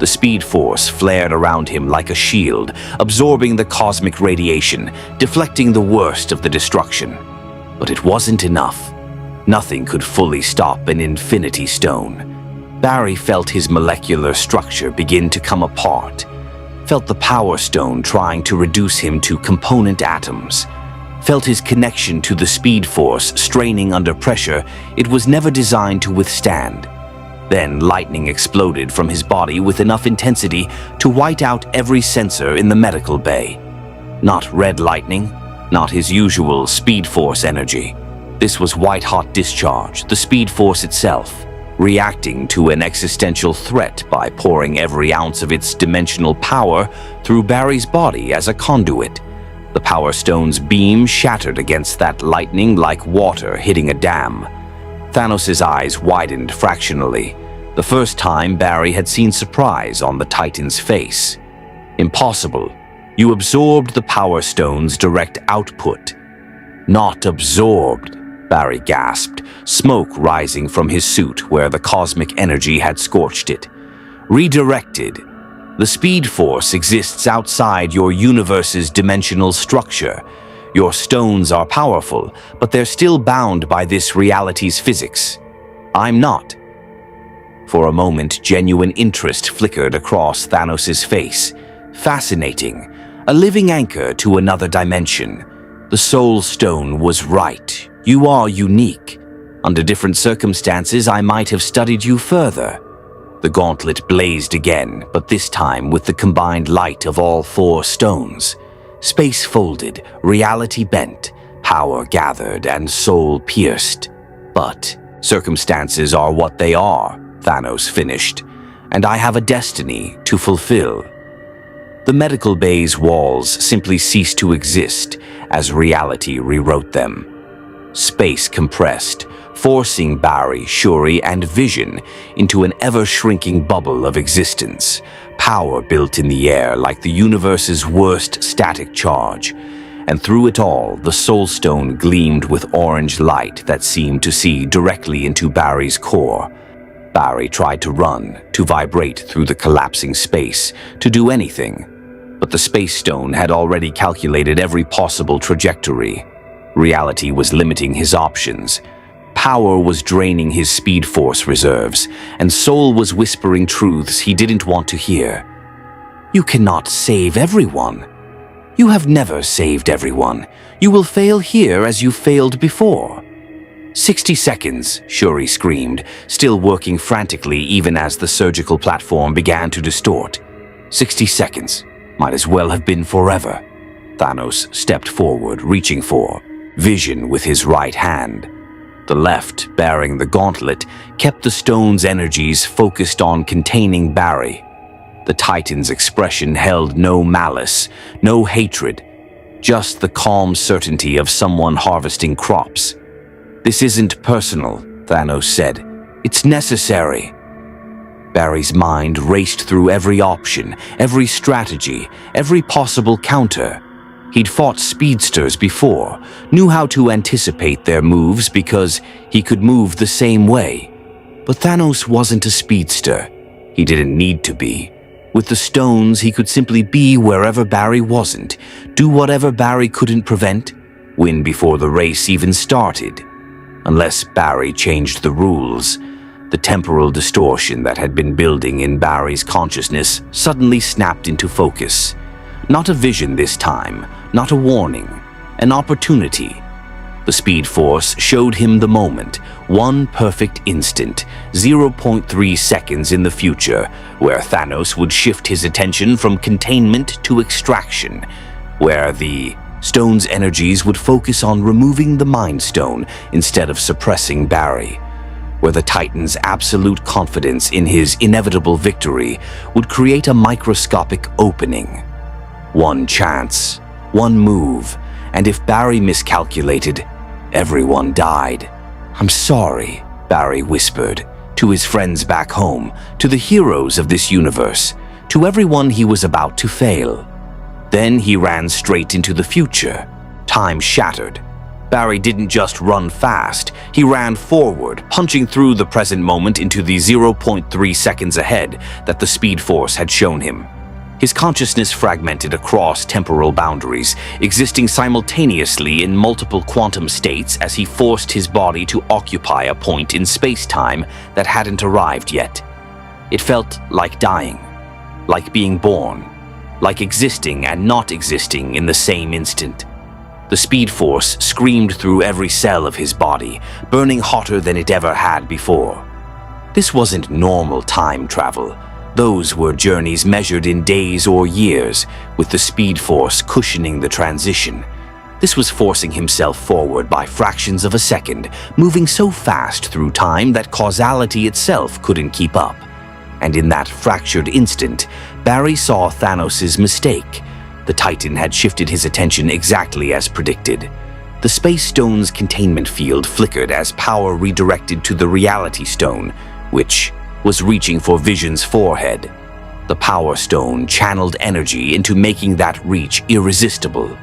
The speed force flared around him like a shield, absorbing the cosmic radiation, deflecting the worst of the destruction. But it wasn't enough. Nothing could fully stop an Infinity Stone. Barry felt his molecular structure begin to come apart, felt the Power Stone trying to reduce him to component atoms, felt his connection to the Speed Force straining under pressure it was never designed to withstand. Then lightning exploded from his body with enough intensity to white out every sensor in the medical bay. Not red lightning, not his usual Speed Force energy. This was white-hot discharge, the Speed Force itself, reacting to an existential threat by pouring every ounce of its dimensional power through Barry's body as a conduit. The Power Stone's beam shattered against that lightning like water hitting a dam. Thanos' eyes widened fractionally, the first time Barry had seen surprise on the Titan's face. "Impossible. You absorbed the Power Stone's direct output." "Not absorbed," Barry gasped, smoke rising from his suit where the cosmic energy had scorched it. "Redirected. The Speed Force exists outside your universe's dimensional structure. Your stones are powerful, but they're still bound by this reality's physics. I'm not." For a moment, genuine interest flickered across Thanos' face. Fascinating. A living anchor to another dimension. The Soul Stone was right. You are unique. Under different circumstances, I might have studied you further. The gauntlet blazed again, but this time with the combined light of all 4 stones. Space folded, reality bent, power gathered, and soul pierced. But circumstances are what they are, Thanos finished, and I have a destiny to fulfill. The medical bay's walls simply ceased to exist as reality rewrote them. Space compressed, forcing Barry, Shuri, and Vision into an ever-shrinking bubble of existence. Power built in the air like the universe's worst static charge. And through it all, the Soul Stone gleamed with orange light that seemed to see directly into Barry's core. Barry tried to run, to vibrate through the collapsing space, to do anything. But the Space Stone had already calculated every possible trajectory. Reality was limiting his options. Power was draining his Speed Force reserves, and Soul was whispering truths he didn't want to hear. You cannot save everyone. You have never saved everyone. You will fail here as you failed before. 60 seconds, Shuri screamed, still working frantically even as the surgical platform began to distort. 60 seconds. Might as well have been forever. Thanos stepped forward, reaching for Vision with his right hand. The left, bearing the gauntlet, kept the stone's energies focused on containing Barry. The Titan's expression held no malice, no hatred, just the calm certainty of someone harvesting crops. This isn't personal, Thanos said. It's necessary. Barry's mind raced through every option, every strategy, every possible counter. He'd fought speedsters before, knew how to anticipate their moves because he could move the same way. But Thanos wasn't a speedster. He didn't need to be. With the stones, he could simply be wherever Barry wasn't, do whatever Barry couldn't prevent, win before the race even started. Unless Barry changed the rules. The temporal distortion that had been building in Barry's consciousness suddenly snapped into focus. Not a vision this time, not a warning, an opportunity. The Speed Force showed him the moment, one perfect instant, 0.3 seconds in the future, where Thanos would shift his attention from containment to extraction, where the stone's energies would focus on removing the Mind Stone instead of suppressing Barry, where the Titan's absolute confidence in his inevitable victory would create a microscopic opening. One chance, one move, and if Barry miscalculated, everyone died. "I'm sorry," Barry whispered, to his friends back home, to the heroes of this universe, to everyone he was about to fail. Then he ran straight into the future. Time shattered. Barry didn't just run fast, he ran forward, punching through the present moment into the 0.3 seconds ahead that the Speed Force had shown him. His consciousness fragmented across temporal boundaries, existing simultaneously in multiple quantum states as he forced his body to occupy a point in space-time that hadn't arrived yet. It felt like dying, like being born, like existing and not existing in the same instant. The Speed Force screamed through every cell of his body, burning hotter than it ever had before. This wasn't normal time travel. Those were journeys measured in days or years, with the Speed Force cushioning the transition. This was forcing himself forward by fractions of a second, moving so fast through time that causality itself couldn't keep up. And in that fractured instant, Barry saw Thanos' mistake. The Titan had shifted his attention exactly as predicted. The Space Stone's containment field flickered as power redirected to the Reality Stone, which was reaching for Vision's forehead. The Power Stone channeled energy into making that reach irresistible.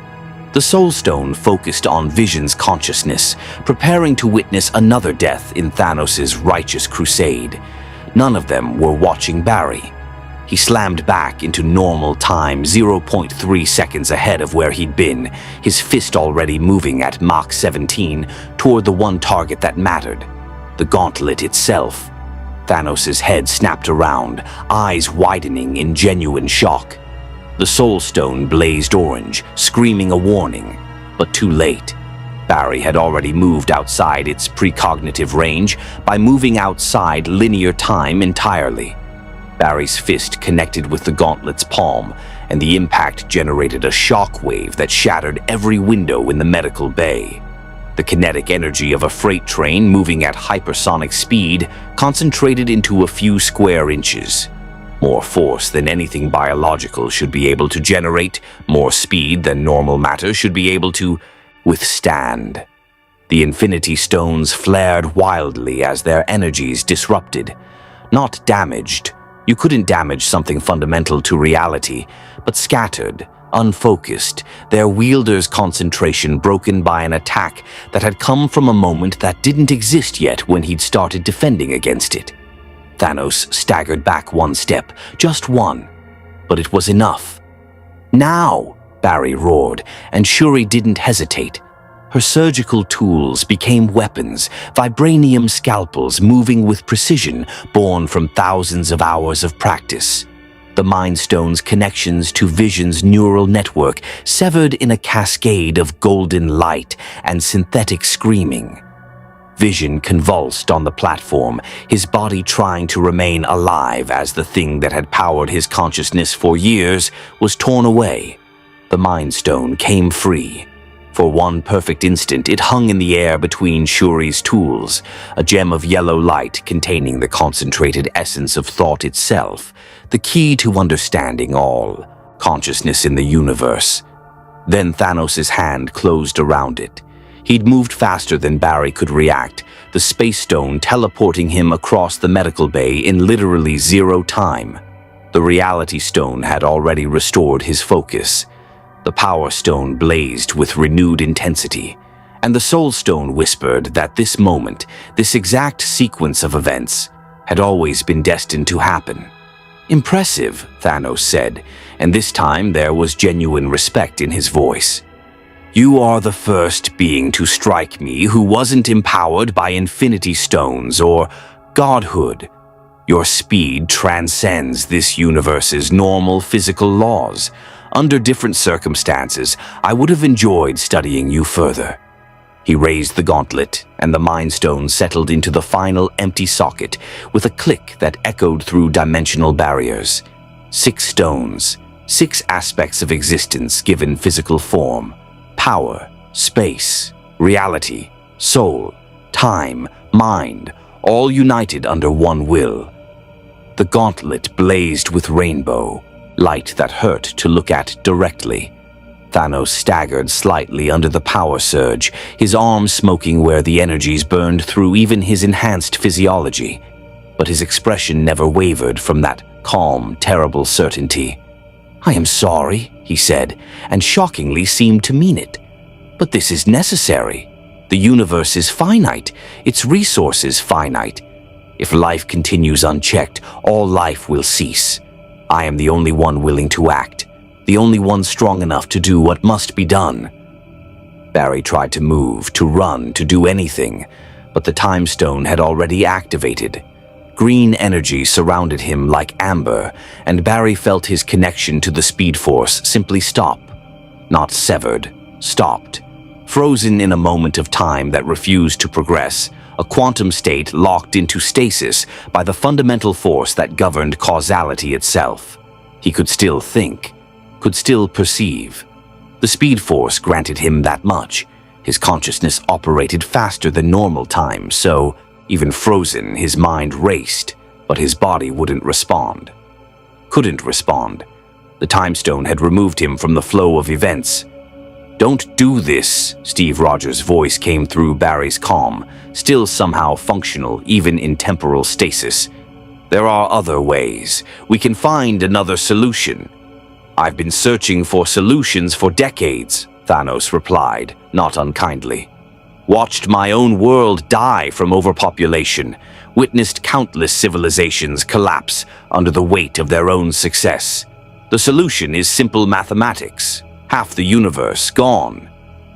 The Soul Stone focused on Vision's consciousness, preparing to witness another death in Thanos' righteous crusade. None of them were watching Barry. He slammed back into normal time 0.3 seconds ahead of where he'd been, his fist already moving at Mach 17 toward the one target that mattered, the gauntlet itself. Thanos' head snapped around, eyes widening in genuine shock. The Soul Stone blazed orange, screaming a warning, but too late. Barry had already moved outside its precognitive range by moving outside linear time entirely. Barry's fist connected with the gauntlet's palm, and the impact generated a shock wave that shattered every window in the medical bay. The kinetic energy of a freight train moving at hypersonic speed concentrated into a few square inches. More force than anything biological should be able to generate, more speed than normal matter should be able to withstand. The Infinity Stones flared wildly as their energies disrupted. Not damaged. You couldn't damage something fundamental to reality, but scattered, unfocused, their wielder's concentration broken by an attack that had come from a moment that didn't exist yet when he'd started defending against it. Thanos staggered back one step, just one, but it was enough. "Now!" Barry roared, and Shuri didn't hesitate. Her surgical tools became weapons, vibranium scalpels moving with precision born from thousands of hours of practice. The Mind Stone's connections to Vision's neural network severed in a cascade of golden light and synthetic screaming. Vision convulsed on the platform, his body trying to remain alive as the thing that had powered his consciousness for years was torn away. The Mind Stone came free. For one perfect instant, it hung in the air between Shuri's tools, a gem of yellow light containing the concentrated essence of thought itself, the key to understanding all consciousness in the universe. Then Thanos' hand closed around it. He'd moved faster than Barry could react, the Space Stone teleporting him across the medical bay in literally zero time. The Reality Stone had already restored his focus. The Power Stone blazed with renewed intensity, and the Soul Stone whispered that this moment, this exact sequence of events, had always been destined to happen. "Impressive," Thanos said, and this time there was genuine respect in his voice. "You are the first being to strike me who wasn't empowered by Infinity Stones or godhood. Your speed transcends this universe's normal physical laws. Under different circumstances, I would have enjoyed studying you further." He raised the gauntlet, and the Mind Stone settled into the final empty socket with a click that echoed through dimensional barriers. 6 stones, 6 aspects of existence given physical form: power, space, reality, soul, time, mind, all united under one will. The gauntlet blazed with rainbow, light that hurt to look at directly. Thanos staggered slightly under the power surge, his arms smoking where the energies burned through even his enhanced physiology. But his expression never wavered from that calm, terrible certainty. "I am sorry," he said, and shockingly seemed to mean it. "But this is necessary. The universe is finite, its resources finite. If life continues unchecked, all life will cease. I am the only one willing to act, the only one strong enough to do what must be done." Barry tried to move, to run, to do anything, but the Time Stone had already activated. Green energy surrounded him like amber, and Barry felt his connection to the Speed Force simply stop. Not severed, stopped. Frozen in a moment of time that refused to progress, a quantum state locked into stasis by the fundamental force that governed causality itself. He could still think, could still perceive. The Speed Force granted him that much. His consciousness operated faster than normal time, so, even frozen, his mind raced, but his body wouldn't respond. Couldn't respond. The Time Stone had removed him from the flow of events. "Don't do this," Steve Rogers' voice came through Barry's calm, still somehow functional even in temporal stasis. "There are other ways. We can find another solution." "I've been searching for solutions for decades," Thanos replied, not unkindly. "Watched my own world die from overpopulation, witnessed countless civilizations collapse under the weight of their own success. The solution is simple mathematics. Half the universe gone.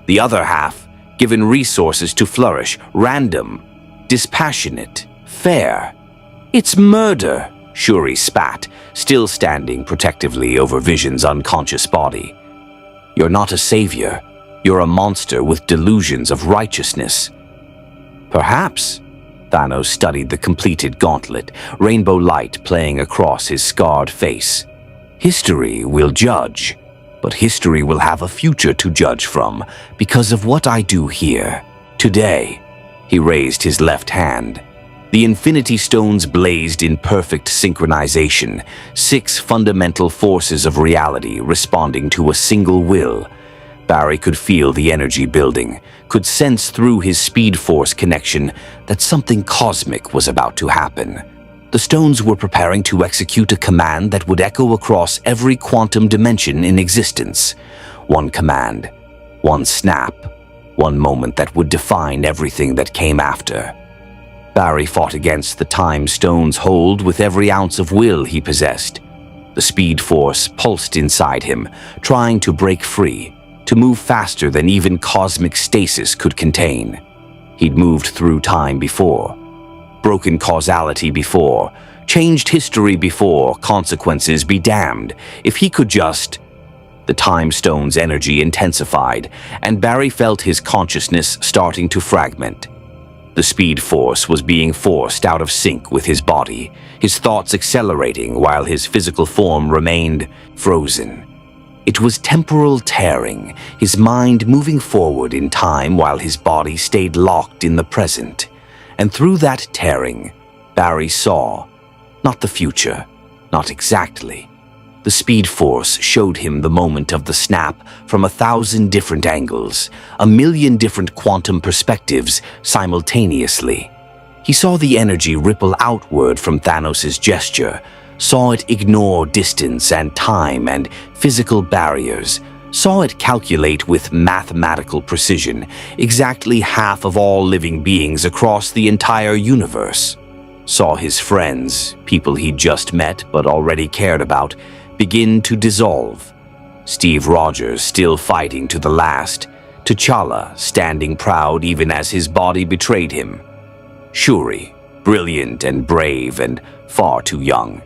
The other half given resources to flourish, random, dispassionate, fair. It's murder," Shuri spat, still standing protectively over Vision's unconscious body. "You're not a savior. You're a monster with delusions of righteousness." "Perhaps." Thanos studied the completed gauntlet, rainbow light playing across his scarred face. "History will judge. But history will have a future to judge from because of what I do here, today." He raised his left hand. The Infinity Stones blazed in perfect synchronization, 6 fundamental forces of reality responding to a single will. Barry could feel the energy building, could sense through his Speed Force connection that something cosmic was about to happen. The stones were preparing to execute a command that would echo across every quantum dimension in existence. One command, one snap, one moment that would define everything that came after. Barry fought against the Time Stone's hold with every ounce of will he possessed. The Speed Force pulsed inside him, trying to break free, to move faster than even cosmic stasis could contain. He'd moved through time before. Broken causality before, changed history before, consequences be damned. If he could just... The Time Stone's energy intensified, and Barry felt his consciousness starting to fragment. The Speed Force was being forced out of sync with his body, his thoughts accelerating while his physical form remained frozen. It was temporal tearing, his mind moving forward in time while his body stayed locked in the present. And through that tearing, Barry saw, not the future, not exactly. The Speed Force showed him the moment of the snap from 1,000 different angles, 1,000,000 different quantum perspectives simultaneously. He saw the energy ripple outward from Thanos' gesture, saw it ignore distance and time and physical barriers, saw it calculate with mathematical precision exactly half of all living beings across the entire universe. Saw his friends, people he'd just met but already cared about, begin to dissolve. Steve Rogers still fighting to the last, T'Challa standing proud even as his body betrayed him. Shuri, brilliant and brave and far too young.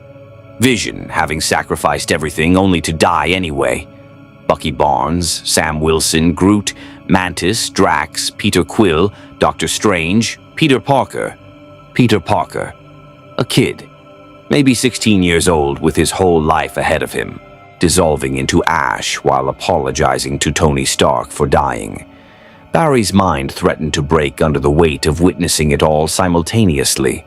Vision having sacrificed everything only to die anyway. Bucky Barnes, Sam Wilson, Groot, Mantis, Drax, Peter Quill, Doctor Strange, Peter Parker. Peter Parker. A kid, maybe 16 years old with his whole life ahead of him, dissolving into ash while apologizing to Tony Stark for dying. Barry's mind threatened to break under the weight of witnessing it all simultaneously.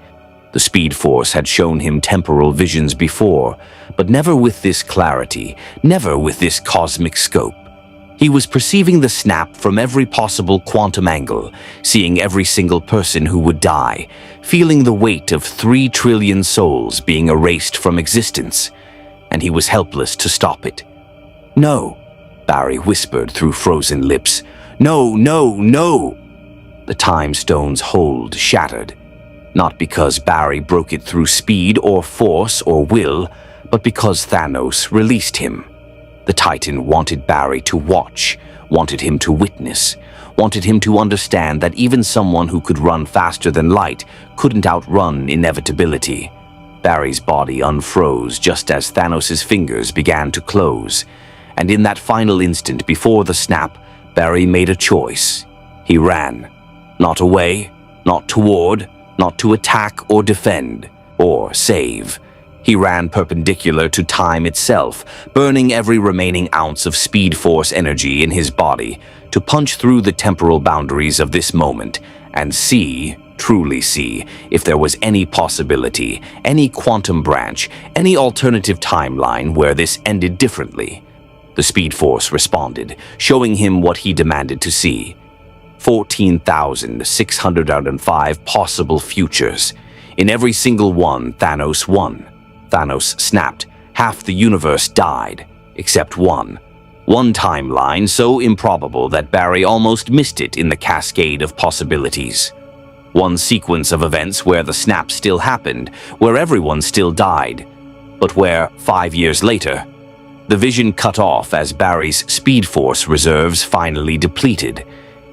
The Speed Force had shown him temporal visions before, but never with this clarity, never with this cosmic scope. He was perceiving the snap from every possible quantum angle, seeing every single person who would die, feeling the weight of 3 trillion souls being erased from existence, and he was helpless to stop it. "No," Barry whispered through frozen lips. "No, no, no!" The time stone's hold shattered, not because Barry broke it through speed or force or will, but because Thanos released him. The Titan wanted Barry to watch, wanted him to witness, wanted him to understand that even someone who could run faster than light couldn't outrun inevitability. Barry's body unfroze just as Thanos' fingers began to close, and in that final instant before the snap, Barry made a choice. He ran. Not away, not toward, not to attack or defend, or save. He ran perpendicular to time itself, burning every remaining ounce of Speed Force energy in his body to punch through the temporal boundaries of this moment and see, truly see, if there was any possibility, any quantum branch, any alternative timeline where this ended differently. The Speed Force responded, showing him what he demanded to see. 14,605 possible futures. In every single one, Thanos won. Thanos snapped. Half the universe died, except one. One timeline so improbable that Barry almost missed it in the cascade of possibilities. One sequence of events where the snap still happened, where everyone still died, but where, 5 years later, the vision cut off as Barry's Speed Force reserves finally depleted.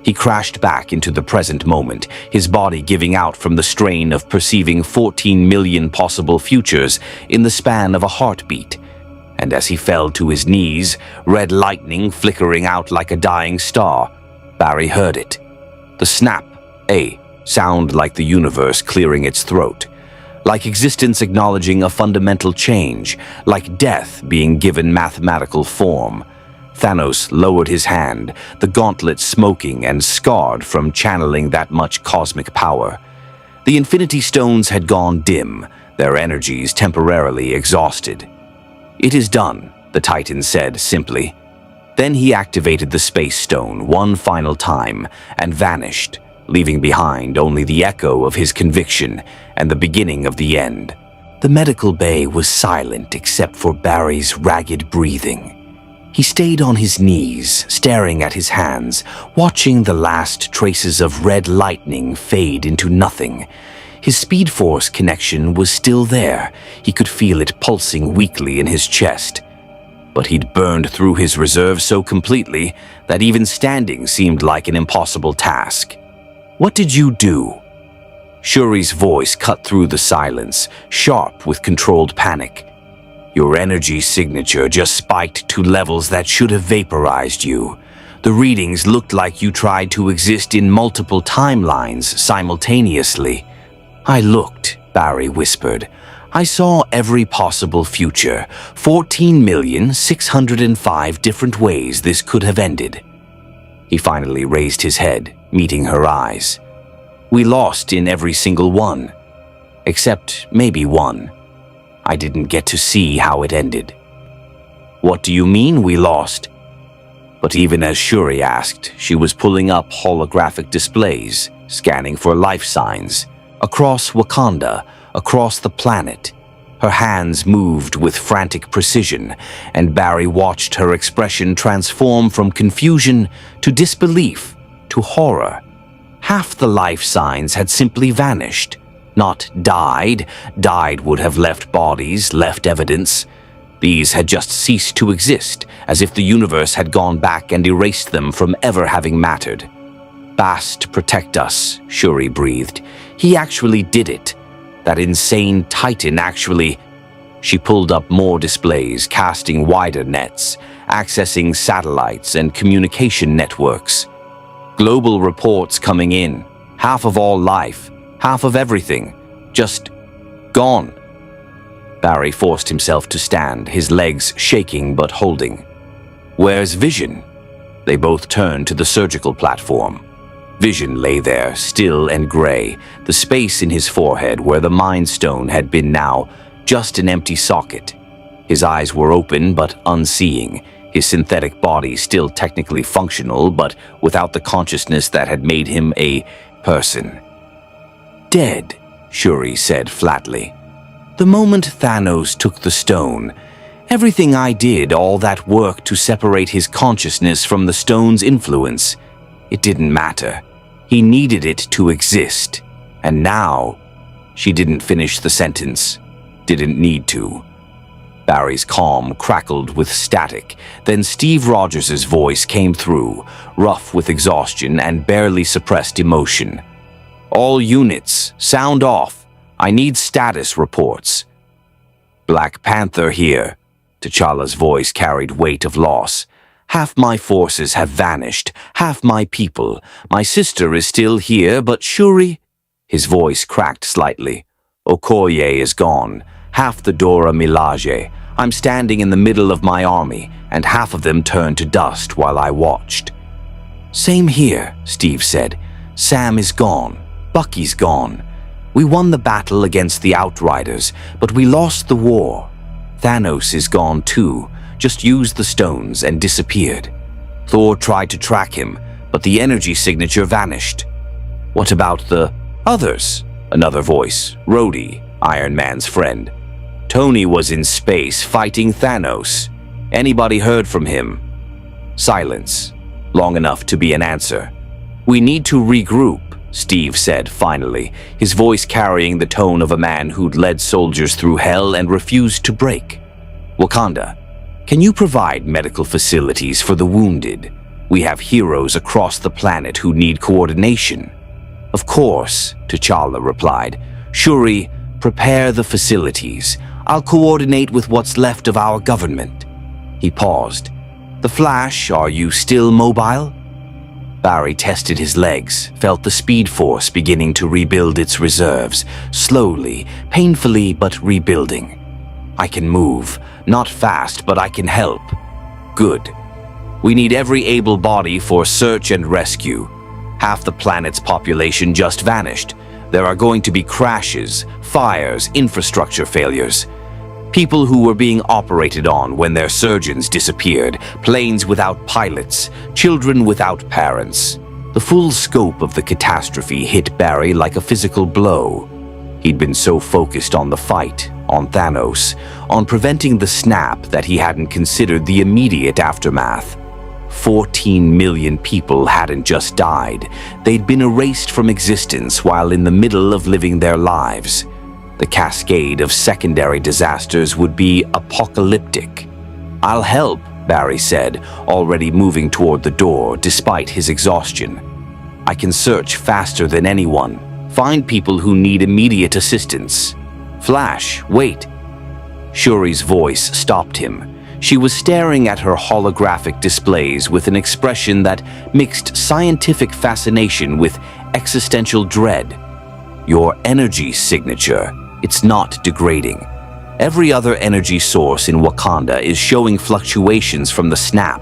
He crashed back into the present moment, his body giving out from the strain of perceiving 14 million possible futures in the span of a heartbeat. And as he fell to his knees, red lightning flickering out like a dying star, Barry heard it. The snap, a sound like the universe clearing its throat, like existence acknowledging a fundamental change, like death being given mathematical form. Thanos lowered his hand, the gauntlet smoking and scarred from channeling that much cosmic power. The Infinity Stones had gone dim, their energies temporarily exhausted. "It is done," the Titan said simply. Then he activated the Space Stone one final time and vanished, leaving behind only the echo of his conviction and the beginning of the end. The medical bay was silent except for Barry's ragged breathing. He stayed on his knees, staring at his hands, watching the last traces of red lightning fade into nothing. His Speed Force connection was still there. He could feel it pulsing weakly in his chest. But he'd burned through his reserve so completely that even standing seemed like an impossible task. "What did you do?" Shuri's voice cut through the silence, sharp with controlled panic. "Your energy signature just spiked to levels that should have vaporized you. The readings looked like you tried to exist in multiple timelines simultaneously." "I looked," Barry whispered. "I saw every possible future, 14,605 different ways this could have ended." He finally raised his head, meeting her eyes. "We lost in every single one. Except maybe one. I didn't get to see how it ended." "What do you mean we lost?" But even as Shuri asked, she was pulling up holographic displays, scanning for life signs. Across Wakanda, across the planet. Her hands moved with frantic precision, and Barry watched her expression transform from confusion to disbelief to horror. Half the life signs had simply vanished. Not died. Died would have left bodies, left evidence. These had just ceased to exist, as if the universe had gone back and erased them from ever having mattered. "Bast protect us," Shuri breathed. "He actually did it. That insane Titan actually—" She pulled up more displays, casting wider nets, accessing satellites and communication networks. Global reports coming in. Half of all life. Half of everything. Just gone. Barry forced himself to stand, his legs shaking but holding. Where's Vision? They both turned to the surgical platform. Vision lay there, still and gray, the space in his forehead where the Mind Stone had been now just an empty socket. His eyes were open but unseeing, his synthetic body still technically functional but without the consciousness that had made him a person. Dead, Shuri said flatly. The moment Thanos took the stone, everything I did, all that work to separate his consciousness from the stone's influence, it didn't matter. He needed it to exist. And now, she didn't finish the sentence. Didn't need to. Barry's calm crackled with static. Then Steve Rogers' voice came through, rough with exhaustion and barely suppressed emotion. All units, sound off. I need status reports. Black Panther here. T'Challa's voice carried weight of loss. Half my forces have vanished, half my people. My sister is still here, but Shuri... His voice cracked slightly. Okoye is gone. Half the Dora Milaje. I'm standing in the middle of my army, and half of them turned to dust while I watched. Same here, Steve said. Sam is gone. Bucky's gone. We won the battle against the Outriders, but we lost the war. Thanos is gone too, just used the stones and disappeared. Thor tried to track him, but the energy signature vanished. What about the others? Another voice, Rhodey, Iron Man's friend. Tony was in space fighting Thanos. Anybody heard from him? Silence, long enough to be an answer. We need to regroup, Steve said finally, his voice carrying the tone of a man who'd led soldiers through hell and refused to break. Wakanda, can you provide medical facilities for the wounded? We have heroes across the planet who need coordination. Of course, T'Challa replied. Shuri, prepare the facilities. I'll coordinate with what's left of our government. He paused. The Flash, are you still mobile? Barry tested his legs, felt the Speed Force beginning to rebuild its reserves, slowly, painfully, but rebuilding. I can move, not fast, but I can help. Good. We need every able body for search and rescue. Half the planet's population just vanished. There are going to be crashes, fires, infrastructure failures. People who were being operated on when their surgeons disappeared, planes without pilots, children without parents. The full scope of the catastrophe hit Barry like a physical blow. He'd been so focused on the fight, on Thanos, on preventing the snap that he hadn't considered the immediate aftermath. 14 million people hadn't just died. They'd been erased from existence while in the middle of living their lives. The cascade of secondary disasters would be apocalyptic. I'll help, Barry said, already moving toward the door despite his exhaustion. I can search faster than anyone, find people who need immediate assistance. Flash, wait. Shuri's voice stopped him. She was staring at her holographic displays with an expression that mixed scientific fascination with existential dread. Your energy signature. It's not degrading. Every other energy source in Wakanda is showing fluctuations from the snap.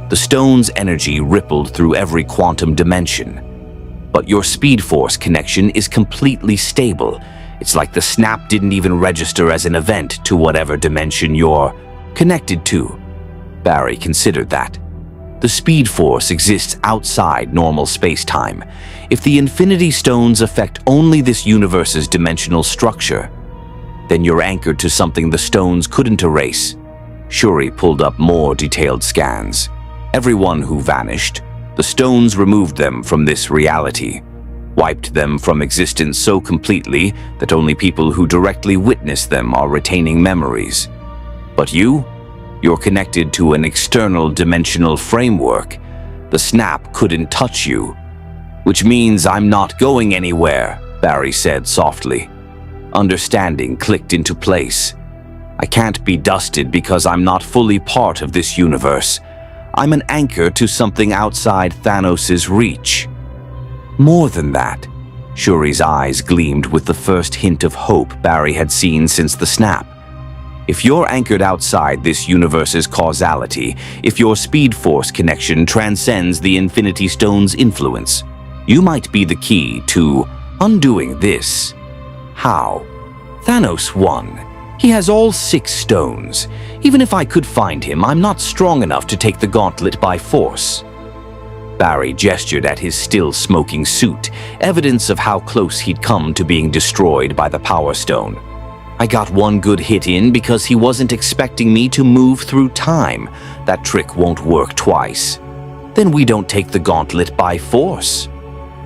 The stone's energy rippled through every quantum dimension. But your Speed Force connection is completely stable. It's like the snap didn't even register as an event to whatever dimension you're connected to. Barry considered that. The Speed Force exists outside normal space-time. If the Infinity Stones affect only this universe's dimensional structure, then you're anchored to something the stones couldn't erase. Shuri pulled up more detailed scans. Everyone who vanished, the stones removed them from this reality, wiped them from existence so completely that only people who directly witnessed them are retaining memories. But you're connected to an external dimensional framework. The snap couldn't touch you. Which means I'm not going anywhere, Barry said softly. Understanding clicked into place. I can't be dusted because I'm not fully part of this universe. I'm an anchor to something outside Thanos' reach. More than that. Shuri's eyes gleamed with the first hint of hope Barry had seen since the snap. If you're anchored outside this universe's causality, if your Speed Force connection transcends the Infinity Stone's influence, you might be the key to undoing this. How? Thanos won. He has all 6 stones. Even if I could find him, I'm not strong enough to take the gauntlet by force. Barry gestured at his still smoking suit, evidence of how close he'd come to being destroyed by the Power Stone. I got one good hit in because he wasn't expecting me to move through time. That trick won't work twice. Then we don't take the gauntlet by force.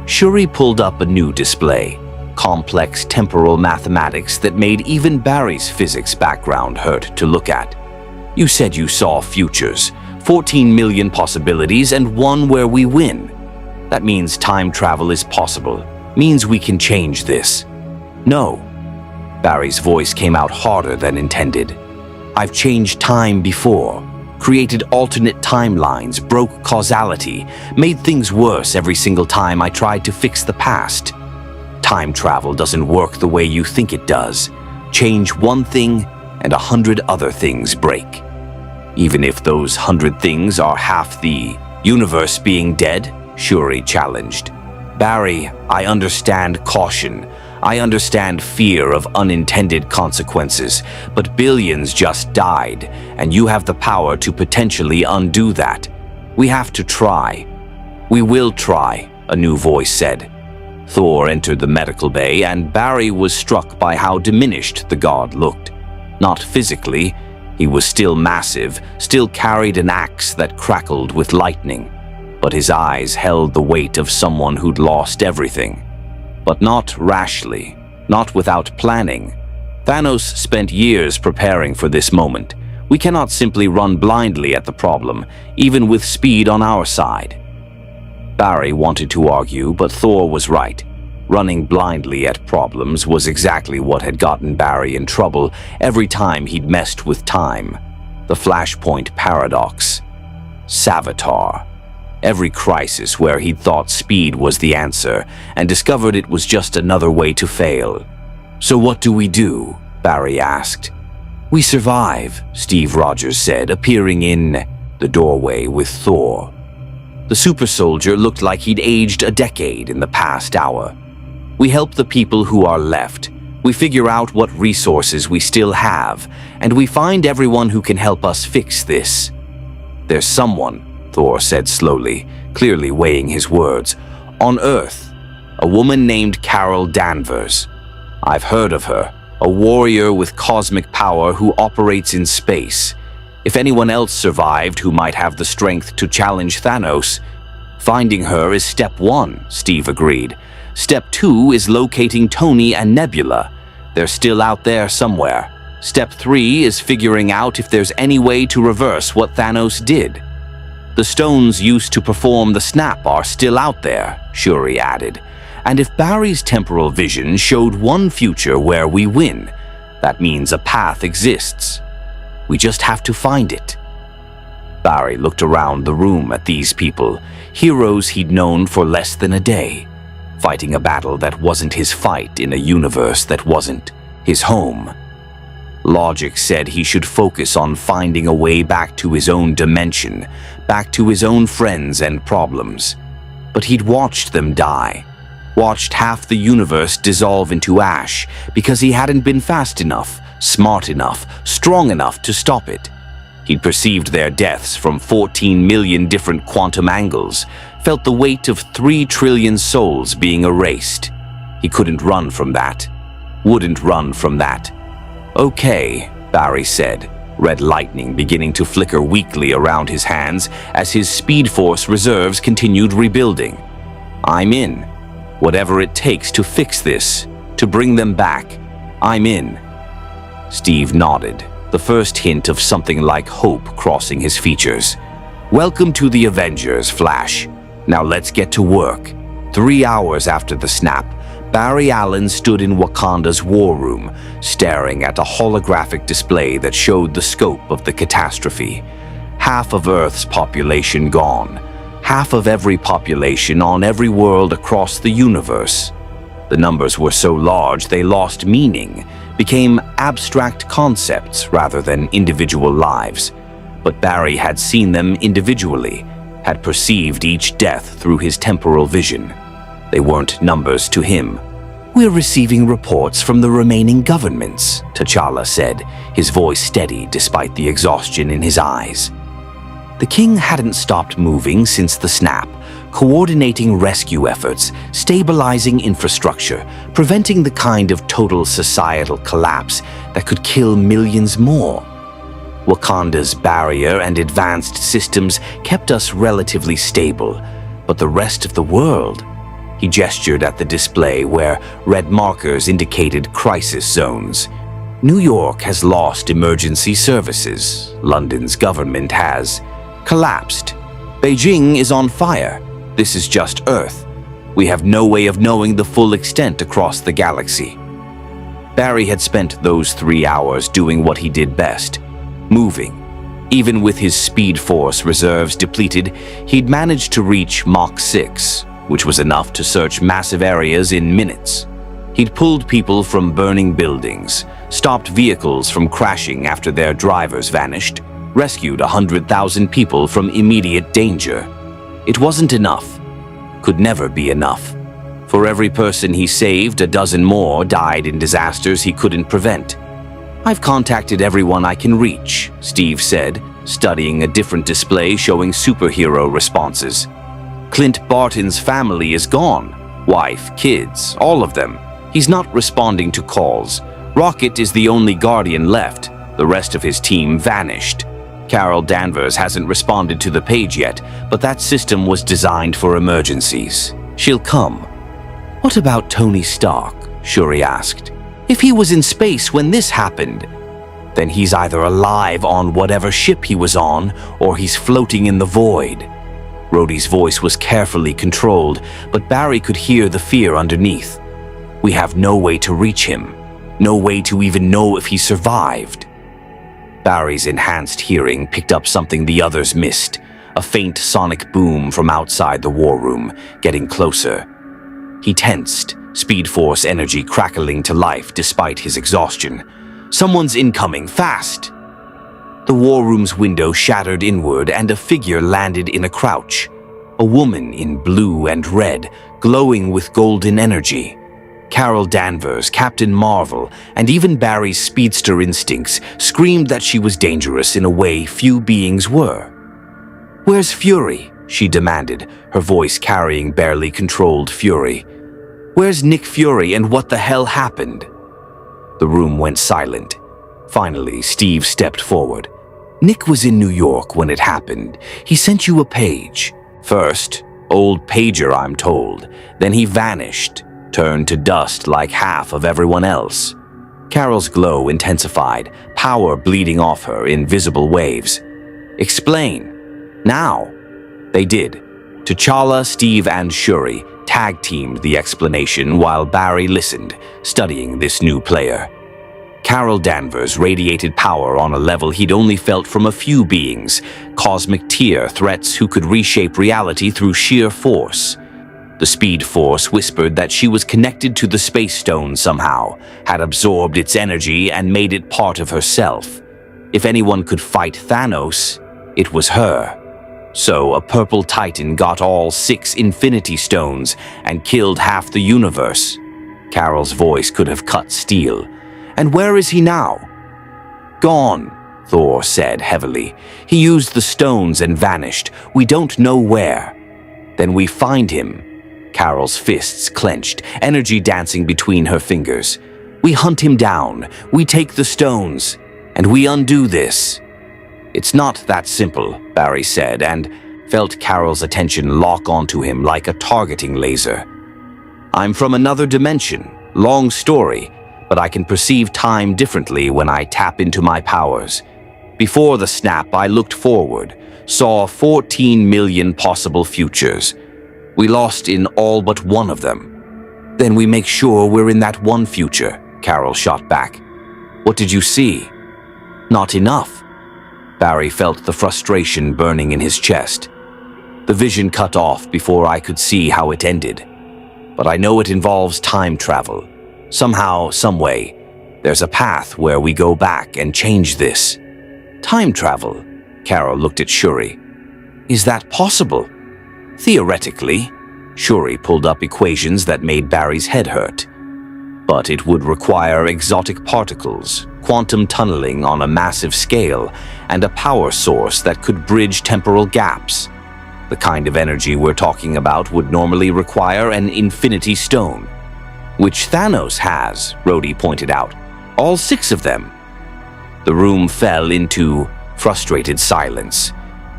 Shuri pulled up a new display, complex temporal mathematics that made even Barry's physics background hurt to look at. You said you saw futures, 14 million possibilities and one where we win. That means time travel is possible, means we can change this. No. Barry's voice came out harder than intended. I've changed time before, created alternate timelines, broke causality, made things worse every single time I tried to fix the past. Time travel doesn't work the way you think it does. Change one thing and 100 other things break. Even if those 100 things are half the universe being dead, Shuri challenged. Barry, I understand caution. I understand fear of unintended consequences, but billions just died, and you have the power to potentially undo that. We have to try. We will try, a new voice said. Thor entered the medical bay, and Barry was struck by how diminished the god looked. Not physically, he was still massive, still carried an axe that crackled with lightning, but his eyes held the weight of someone who'd lost everything. But not rashly, not without planning. Thanos spent years preparing for this moment. We cannot simply run blindly at the problem, even with speed on our side. Barry wanted to argue, but Thor was right. Running blindly at problems was exactly what had gotten Barry in trouble every time he'd messed with time. The Flashpoint Paradox. Savitar. Every crisis where he'd thought speed was the answer and discovered it was just another way to fail. So what do we do? Barry asked. We survive, Steve Rogers said, appearing in the doorway with Thor. The super soldier looked like he'd aged a decade in the past hour. We help the people who are left. We figure out what resources we still have, and we find everyone who can help us fix this. There's someone, Thor said slowly, clearly weighing his words, on Earth, a woman named Carol Danvers. I've heard of her, a warrior with cosmic power who operates in space. If anyone else survived who might have the strength to challenge Thanos, finding her is step 1, Steve agreed. Step 2 is locating Tony and Nebula. They're still out there somewhere. Step 3 is figuring out if there's any way to reverse what Thanos did. The stones used to perform the snap are still out there, Shuri added. And if Barry's temporal vision showed one future where we win, that means a path exists. We just have to find it. Barry looked around the room at these people, heroes he'd known for less than a day, fighting a battle that wasn't his fight in a universe that wasn't his home. Logic said he should focus on finding a way back to his own dimension, back to his own friends and problems. But he'd watched them die, watched half the universe dissolve into ash because he hadn't been fast enough, smart enough, strong enough to stop it. He'd perceived their deaths from 14 million different quantum angles, felt the weight of 3 trillion souls being erased. He couldn't run from that, wouldn't run from that. Okay, Barry said, red lightning beginning to flicker weakly around his hands as his Speed Force reserves continued rebuilding. I'm in. Whatever it takes to fix this, to bring them back, I'm in. Steve nodded, the first hint of something like hope crossing his features. Welcome to the Avengers, Flash. Now let's get to work. 3 hours after the snap, Barry Allen stood in Wakanda's war room, staring at a holographic display that showed the scope of the catastrophe. Half of Earth's population gone. Half of every population on every world across the universe. The numbers were so large they lost meaning, became abstract concepts rather than individual lives. But Barry had seen them individually, had perceived each death through his temporal vision. They weren't numbers to him. "We're receiving reports from the remaining governments," T'Challa said, his voice steady despite the exhaustion in his eyes. The king hadn't stopped moving since the snap, coordinating rescue efforts, stabilizing infrastructure, preventing the kind of total societal collapse that could kill millions more. Wakanda's barrier and advanced systems kept us relatively stable, but the rest of the world... He gestured at the display where red markers indicated crisis zones. New York has lost emergency services. London's government has collapsed. Beijing is on fire. This is just Earth. We have no way of knowing the full extent across the galaxy. Barry had spent those 3 hours doing what he did best, moving. Even with his Speed Force reserves depleted, he'd managed to reach Mach 6, which was enough to search massive areas in minutes. He'd pulled people from burning buildings, stopped vehicles from crashing after their drivers vanished, rescued 100,000 people from immediate danger. It wasn't enough. Could never be enough. For every person he saved, a dozen more died in disasters he couldn't prevent. "I've contacted everyone I can reach," Steve said, studying a different display showing superhero responses. "Clint Barton's family is gone. Wife, kids, all of them. He's not responding to calls. Rocket is the only Guardian left. The rest of his team vanished. Carol Danvers hasn't responded to the page yet, but that system was designed for emergencies. She'll come." "What about Tony Stark?" Shuri asked. "If he was in space when this happened, then he's either alive on whatever ship he was on, or he's floating in the void." Rhodey's voice was carefully controlled, but Barry could hear the fear underneath. "We have no way to reach him. No way to even know if he survived." Barry's enhanced hearing picked up something the others missed, a faint sonic boom from outside the war room, getting closer. He tensed, Speed Force energy crackling to life despite his exhaustion. "Someone's incoming, fast!" The war room's window shattered inward and a figure landed in a crouch. A woman in blue and red, glowing with golden energy. Carol Danvers, Captain Marvel, and even Barry's speedster instincts screamed that she was dangerous in a way few beings were. "Where's Fury?" she demanded, her voice carrying barely controlled fury. "Where's Nick Fury and what the hell happened?" The room went silent. Finally, Steve stepped forward. "Nick was in New York when it happened. He sent you a page. First, old pager, I'm told. Then he vanished, turned to dust like half of everyone else." Carol's glow intensified, power bleeding off her in visible waves. "Explain. Now." They did. T'Challa, Steve, and Shuri tag-teamed the explanation while Barry listened, studying this new player. Carol Danvers radiated power on a level he'd only felt from a few beings, cosmic tier threats who could reshape reality through sheer force. The Speed Force whispered that she was connected to the Space Stone somehow, had absorbed its energy and made it part of herself. If anyone could fight Thanos, it was her. So a purple Titan got all 6 Infinity Stones and killed half the universe. Carol's voice could have cut steel. "And where is he now?" "Gone," Thor said heavily. "He used the stones and vanished. We don't know where." "Then we find him." Carol's fists clenched, energy dancing between her fingers. "We hunt him down. We take the stones. And we undo this." "It's not that simple," Barry said, and felt Carol's attention lock onto him like a targeting laser. "I'm from another dimension. Long story. But I can perceive time differently when I tap into my powers. Before the snap, I looked forward, saw 14 million possible futures. We lost in all but one of them. Then we make sure we're in that one future," Carol shot back. "What did you see?" "Not enough." Barry felt the frustration burning in his chest. The vision cut off before I could see how it ended. But I know it involves time travel. Somehow, someway, there's a path where we go back and change this. Time travel? Carol looked at Shuri. Is that possible? Theoretically. Shuri pulled up equations that made Barry's head hurt. But it would require exotic particles, quantum tunneling on a massive scale, and a power source that could bridge temporal gaps. The kind of energy we're talking about would normally require an infinity stone. Which Thanos has, Rhodey pointed out. All 6 of them. The room fell into frustrated silence.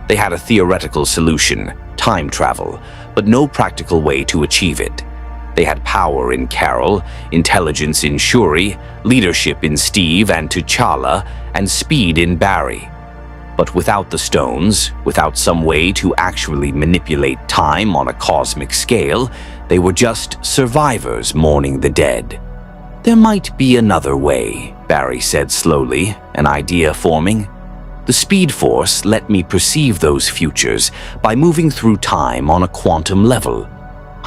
They had a theoretical solution, time travel, but no practical way to achieve it. They had power in Carol, intelligence in Shuri, leadership in Steve and T'Challa, and speed in Barry. But without the stones, without some way to actually manipulate time on a cosmic scale, they were just survivors mourning the dead. There might be another way, Barry said slowly, an idea forming. The Speed Force let me perceive those futures by moving through time on a quantum level.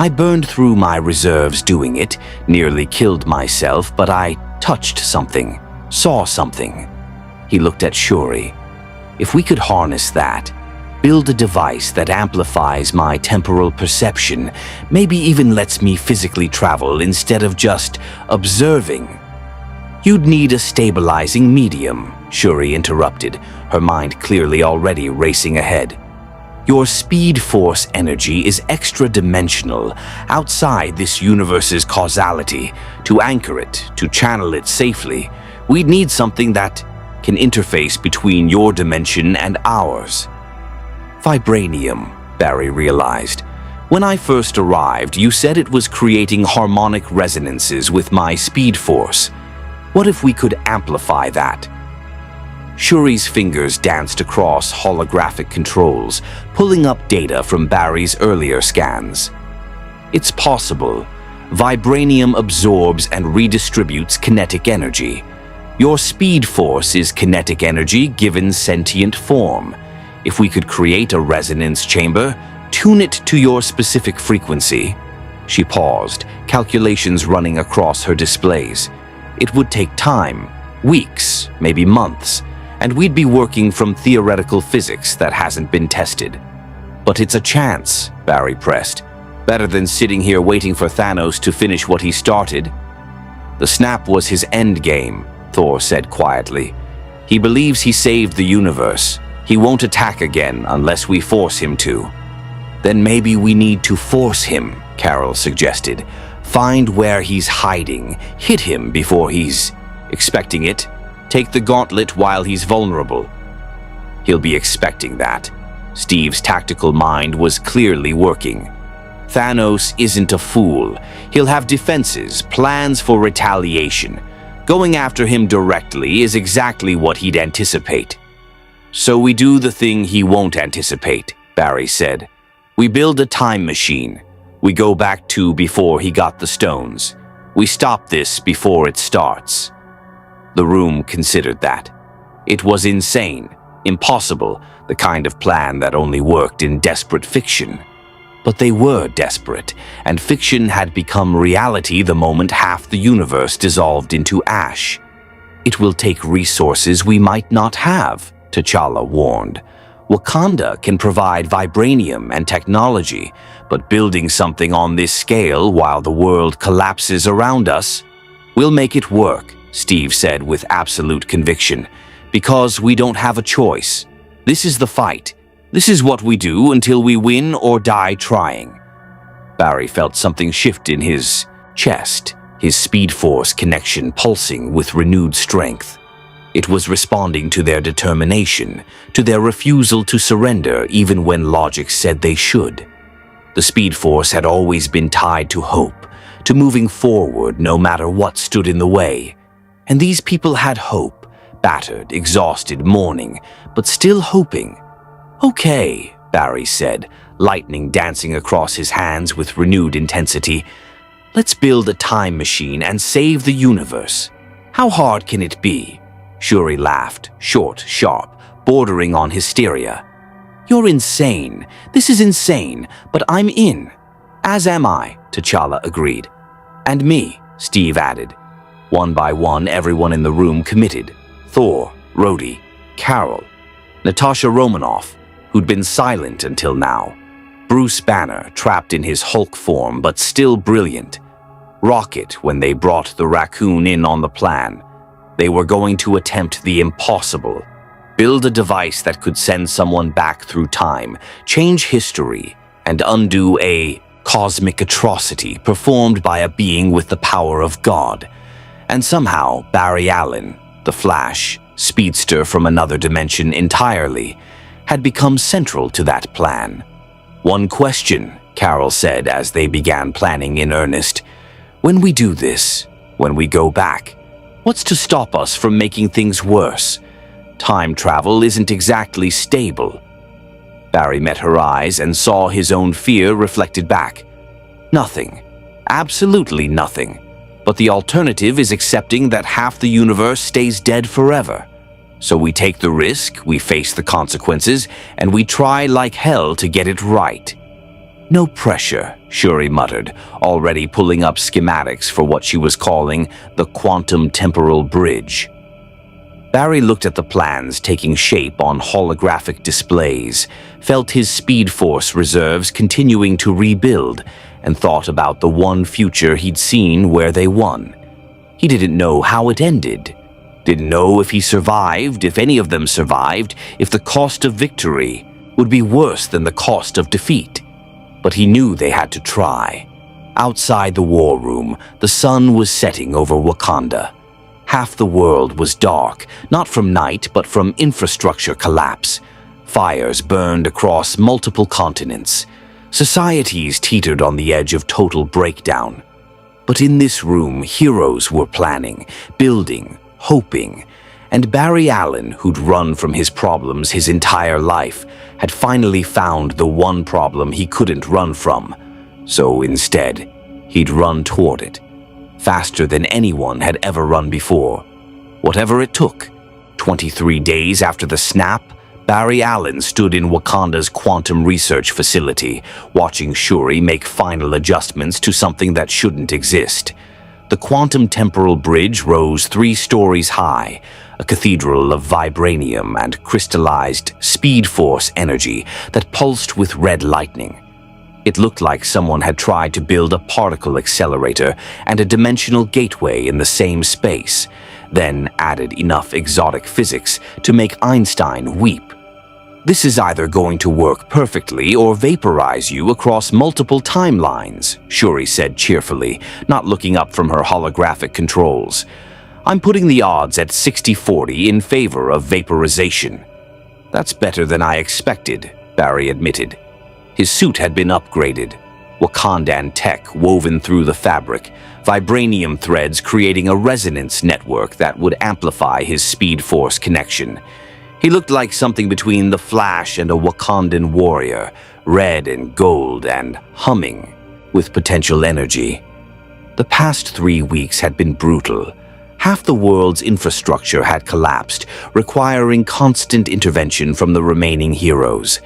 I burned through my reserves doing it, nearly killed myself, but I touched something, saw something. He looked at Shuri. If we could harness that, build a device that amplifies my temporal perception, maybe even lets me physically travel instead of just observing. You'd need a stabilizing medium, Shuri interrupted, her mind clearly already racing ahead. Your Speed Force energy is extra-dimensional, outside this universe's causality. To anchor it, to channel it safely, we'd need something that can interface between your dimension and ours. Vibranium, Barry realized. When I first arrived, you said it was creating harmonic resonances with my Speed Force. What if we could amplify that? Shuri's fingers danced across holographic controls, pulling up data from Barry's earlier scans. It's possible. Vibranium absorbs and redistributes kinetic energy. Your Speed Force is kinetic energy given sentient form. If we could create a resonance chamber, tune it to your specific frequency. She paused, calculations running across her displays. It would take time, weeks, maybe months, and we'd be working from theoretical physics that hasn't been tested. But it's a chance, Barry pressed. Better than sitting here waiting for Thanos to finish what he started. The snap was his end game, Thor said quietly. He believes he saved the universe. He won't attack again unless we force him to. Then maybe we need to force him, Carol suggested. Find where he's hiding, hit him before he's expecting it. Take the gauntlet while he's vulnerable. He'll be expecting that. Steve's tactical mind was clearly working. Thanos isn't a fool. He'll have defenses, plans for retaliation. Going after him directly is exactly what he'd anticipate. So we do the thing he won't anticipate, Barry said. We build a time machine. We go back to before he got the stones. We stop this before it starts. The room considered that. It was insane, impossible, the kind of plan that only worked in desperate fiction. But they were desperate, and fiction had become reality the moment half the universe dissolved into ash. It will take resources we might not have, T'Challa warned. Wakanda can provide vibranium and technology, but building something on this scale while the world collapses around us, we'll make it work, Steve said with absolute conviction, because we don't have a choice. This is the fight. This is what we do until we win or die trying. Barry felt something shift in his chest, his Speed Force connection pulsing with renewed strength. It was responding to their determination, to their refusal to surrender even when logic said they should. The Speed Force had always been tied to hope, to moving forward no matter what stood in the way. And these people had hope, battered, exhausted, mourning, but still hoping. Okay, Barry said, lightning dancing across his hands with renewed intensity. Let's build a time machine and save the universe. How hard can it be? Shuri laughed, short, sharp, bordering on hysteria. "You're insane. This is insane, but I'm in." "As am I," T'Challa agreed. "And me," Steve added. One by one, everyone in the room committed. Thor, Rhodey, Carol, Natasha Romanoff, who'd been silent until now. Bruce Banner, trapped in his Hulk form but still brilliant. Rocket, when they brought the raccoon in on the plan. They were going to attempt the impossible. Build a device that could send someone back through time, change history, and undo a cosmic atrocity performed by a being with the power of God. And somehow, Barry Allen, the Flash, speedster from another dimension entirely, had become central to that plan. "One question," Carol said as they began planning in earnest. "When we do this, when we go back, what's to stop us from making things worse? Time travel isn't exactly stable." Barry met her eyes and saw his own fear reflected back. "Nothing. Absolutely nothing. But the alternative is accepting that half the universe stays dead forever. So we take the risk, we face the consequences, and we try like hell to get it right." "No pressure," Shuri muttered, already pulling up schematics for what she was calling the quantum temporal bridge. Barry looked at the plans taking shape on holographic displays, felt his Speed Force reserves continuing to rebuild, and thought about the one future he'd seen where they won. He didn't know how it ended. Didn't know if he survived, if any of them survived, if the cost of victory would be worse than the cost of defeat. But he knew they had to try. Outside the war room, the sun was setting over Wakanda. Half the world was dark, not from night but from infrastructure collapse. Fires burned across multiple continents. Societies teetered on the edge of total breakdown. But in this room, heroes were planning, building, hoping, and Barry Allen, who'd run from his problems his entire life, had finally found the one problem he couldn't run from. So instead, he'd run toward it, faster than anyone had ever run before. Whatever it took. 23 days after the snap, Barry Allen stood in Wakanda's quantum research facility, watching Shuri make final adjustments to something that shouldn't exist. The quantum temporal bridge rose 3 stories high, a cathedral of vibranium and crystallized Speed Force energy that pulsed with red lightning. It looked like someone had tried to build a particle accelerator and a dimensional gateway in the same space, then added enough exotic physics to make Einstein weep. "This is either going to work perfectly or vaporize you across multiple timelines," Shuri said cheerfully, not looking up from her holographic controls. "I'm putting the odds at 60-40 in favor of vaporization." "That's better than I expected," Barry admitted. His suit had been upgraded. Wakandan tech woven through the fabric, vibranium threads creating a resonance network that would amplify his Speed Force connection. He looked like something between the Flash and a Wakandan warrior, red and gold and humming with potential energy. The past 3 weeks had been brutal. Half the world's infrastructure had collapsed, requiring constant intervention from the remaining heroes.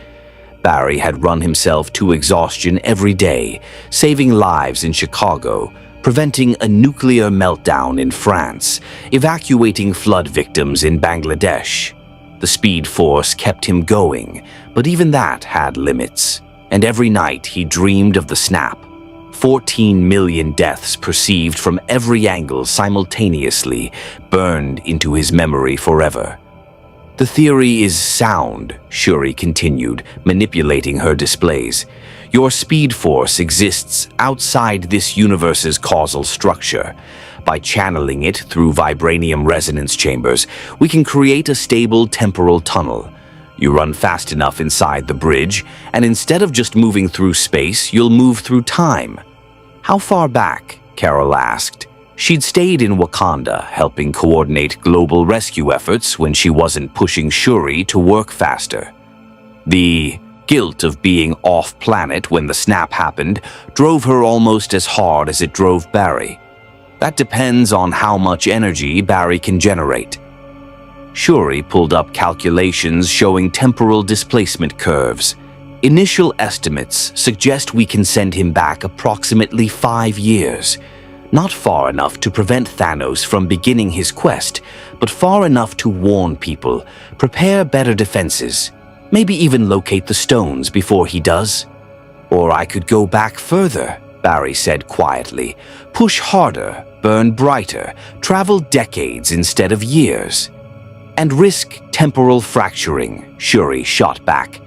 Barry had run himself to exhaustion every day, saving lives in Chicago, preventing a nuclear meltdown in France, evacuating flood victims in Bangladesh. The Speed Force kept him going, but even that had limits. And every night he dreamed of the snap. 14 million deaths perceived from every angle simultaneously, burned into his memory forever. "The theory is sound," Shuri continued, manipulating her displays. "Your Speed Force exists outside this universe's causal structure. By channeling it through vibranium resonance chambers, we can create a stable temporal tunnel. You run fast enough inside the bridge, and instead of just moving through space, you'll move through time." "How far back?" Carol asked. She'd stayed in Wakanda, helping coordinate global rescue efforts when she wasn't pushing Shuri to work faster. The guilt of being off-planet when the snap happened drove her almost as hard as it drove Barry. That depends on how much energy Barry can generate. Shuri pulled up calculations showing temporal displacement curves. Initial estimates suggest we can send him back approximately 5 years. Not far enough to prevent Thanos from beginning his quest, but far enough to warn people, prepare better defenses, maybe even locate the stones before he does. Or I could go back further, Barry said quietly. Push harder, burn brighter, travel decades instead of years. And risk temporal fracturing, Shuri shot back.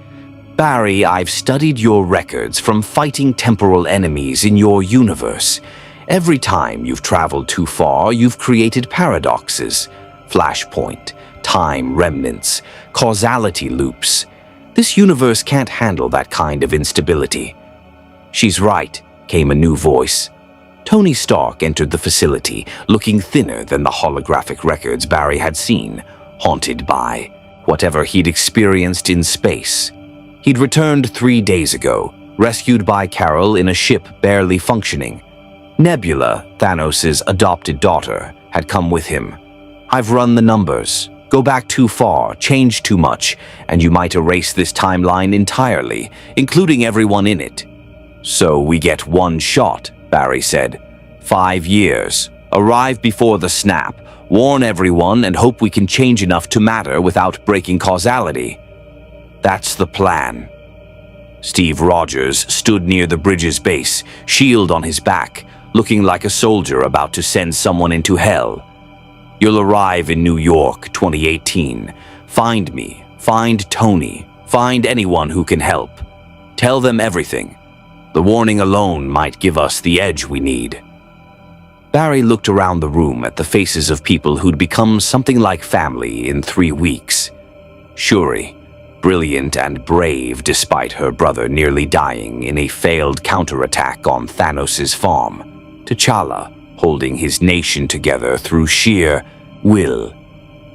Barry, I've studied your records from fighting temporal enemies in your universe. Every time you've traveled too far, you've created paradoxes. Flashpoint, time remnants, causality loops. This universe can't handle that kind of instability. She's right, came a new voice. Tony Stark entered the facility, looking thinner than the holographic records Barry had seen, haunted by whatever he'd experienced in space. He'd returned 3 days ago, rescued by Carol in a ship barely functioning. Nebula, Thanos' adopted daughter, had come with him. I've run the numbers. Go back too far, change too much, and you might erase this timeline entirely, including everyone in it. So we get one shot, Barry said. 5 years. Arrive before the snap, warn everyone, and hope we can change enough to matter without breaking causality. That's the plan. Steve Rogers stood near the bridge's base, shield on his back, looking like a soldier about to send someone into hell. You'll arrive in New York, 2018. Find me, find Tony, find anyone who can help. Tell them everything. The warning alone might give us the edge we need. Barry looked around the room at the faces of people who'd become something like family in 3 weeks. Shuri, brilliant and brave despite her brother nearly dying in a failed counterattack on Thanos' farm. T'Challa, holding his nation together through sheer will.